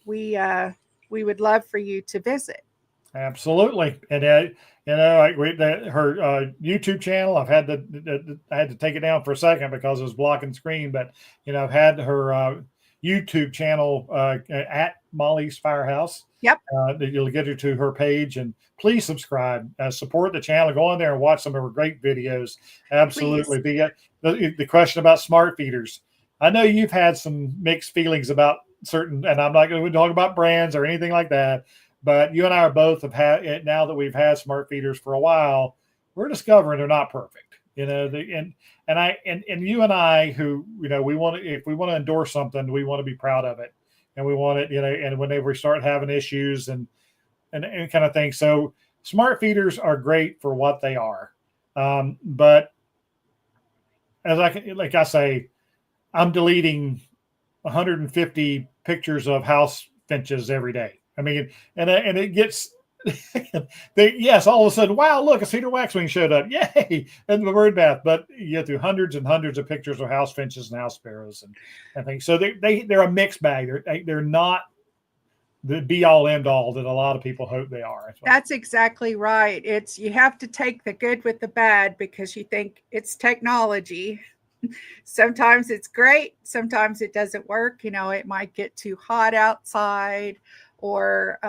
we would love for you to visit. Absolutely. And her YouTube channel, I had to take it down for a second because it was blocking the screen, but I've had her YouTube channel at Molly's Firehouse. Yep. You'll get her to her page, and please subscribe, support the channel, go on there and watch some of her great videos. Absolutely. The question about smart feeders. I know you've had some mixed feelings about certain, and I'm not going to talk about brands or anything like that, but you and I are both have had it now that we've had smart feeders for a while. We're discovering they're not perfect, and you and I, who, we want to, if we want to endorse something, we want to be proud of it, and we want it, and whenever we start having issues and kind of thing. So smart feeders are great for what they are. But as I say, I'm deleting 150 pictures of house finches every day. I mean, and it gets, yes, all of a sudden, wow, look, a cedar waxwing showed up. Yay. And the bird bath. But you get through hundreds and hundreds of pictures of house finches and house sparrows and things. So they're a mixed bag. They're not the be all end all that a lot of people hope they are. That's exactly right. You have to take the good with the bad because you think it's technology. Sometimes it's great. Sometimes it doesn't work. It might get too hot outside, or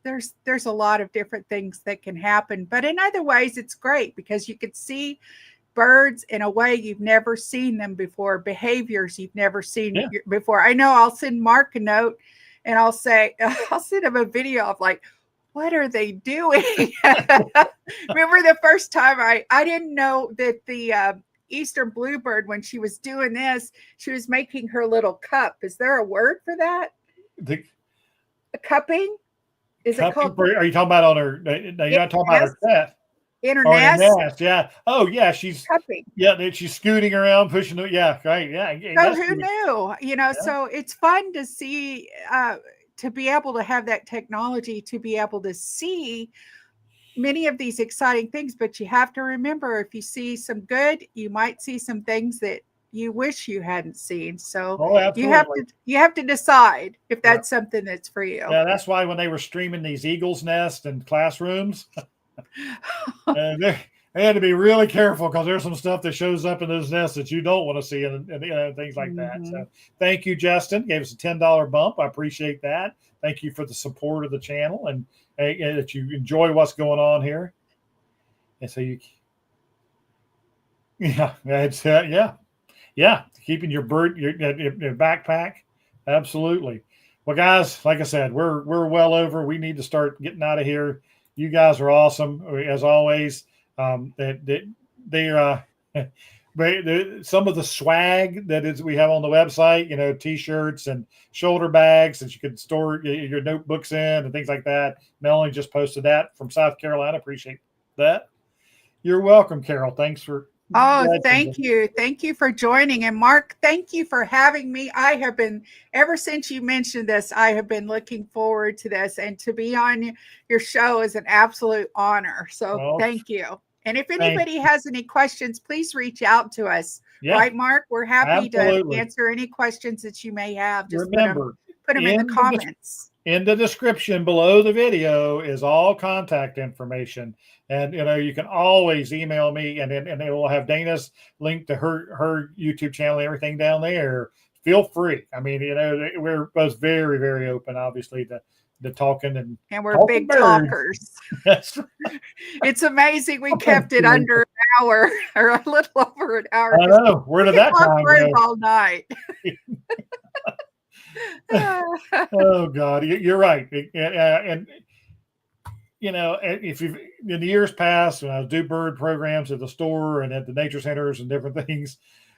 there's a lot of different things that can happen. But in other ways, it's great because you could see birds in a way you've never seen them before, behaviors you've never seen before. I know I'll send Mark a note and I'll send him a video of like, what are they doing? Remember the first time I didn't know that the Eastern bluebird, when she was doing this, she was making her little cup. Is there a word for that? A cupping? Is it called? Are you talking about on her? No, you're not talking about her set. In her nest. Yeah. Oh, yeah. She's cupping. Yeah. She's scooting around, pushing it. Yeah. Right. Yeah. So who knew? So it's fun to see, to be able to have that technology, to be able to see many of these exciting things. But you have to remember, if you see some good, you might see some things that you wish you hadn't seen. So you have to decide if that's something that's for you. Yeah, that's why when they were streaming these eagles' nest in classrooms, they had to be really careful because there's some stuff that shows up in those nests that you don't want to see and things like that. So thank you, Justin. Gave us a $10 bump. I appreciate that. Thank you for the support of the channel and that you enjoy what's going on here. And so keeping your bird, your backpack. Absolutely. Well, guys, like I said, we're well over. We need to start getting out of here. You guys are awesome as always. Some of the swag that we have on the website, T-shirts and shoulder bags that you could store your notebooks in and things like that. Melanie just posted that from South Carolina. Appreciate that. You're welcome, Carol. Thanks for. Oh, thank you. Thank you for joining. And Mark, thank you for having me. I have been, ever since you mentioned this, I have been looking forward to this, and to be on your show is an absolute honor. So thank you. And if anybody has any questions, please reach out to us. Yeah. Right, Mark? We're happy to answer any questions that you may have. Just remember, put them in the comments. In the description below the video is all contact information. And, you can always email me, and it will have Dayna's link to her YouTube channel and everything down there. Feel free. I mean, we're both very, very open, obviously, to talking. And we're big talkers. That's right. It's amazing we kept it under an hour or a little over an hour. I know. Where did that time go? All night. Oh, God. You're right. And if you've in the years past, when I do bird programs at the store and at the nature centers and different things,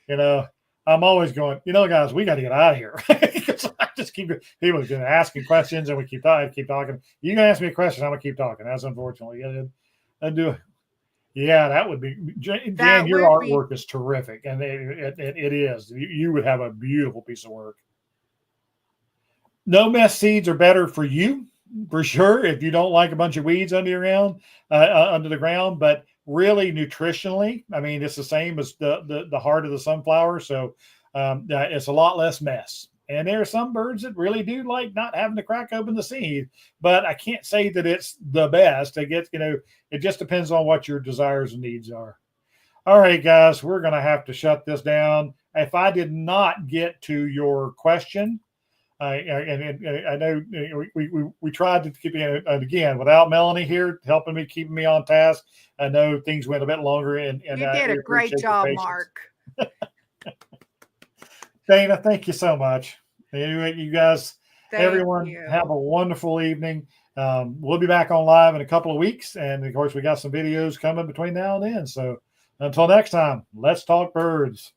I'm always going, guys, we got to get out of here. I just keep people asking questions, and we keep talking. You can ask me a question, I'm gonna keep talking. That's unfortunately, I do. Yeah, that would be. Jan, your artwork is terrific, and it is. You would have a beautiful piece of work. No mess seeds are better for you, for sure, if you don't like a bunch of weeds under the ground. But really, nutritionally, I mean, it's the same as the heart of the sunflower. So it's a lot less mess. And there are some birds that really do like not having to crack open the seed, but I can't say that it's the best. I get, it just depends on what your desires and needs are. All right, guys, we're going to have to shut this down. If I did not get to your question, and I know we tried to keep you, and again, without Melanie here helping me, keeping me on task, I know things went a bit longer. And you did a great job, Mark. Dayna, thank you so much. Anyway, you guys, everyone, have a wonderful evening. We'll be back on live in a couple of weeks. And of course, we got some videos coming between now and then. So until next time, let's talk birds.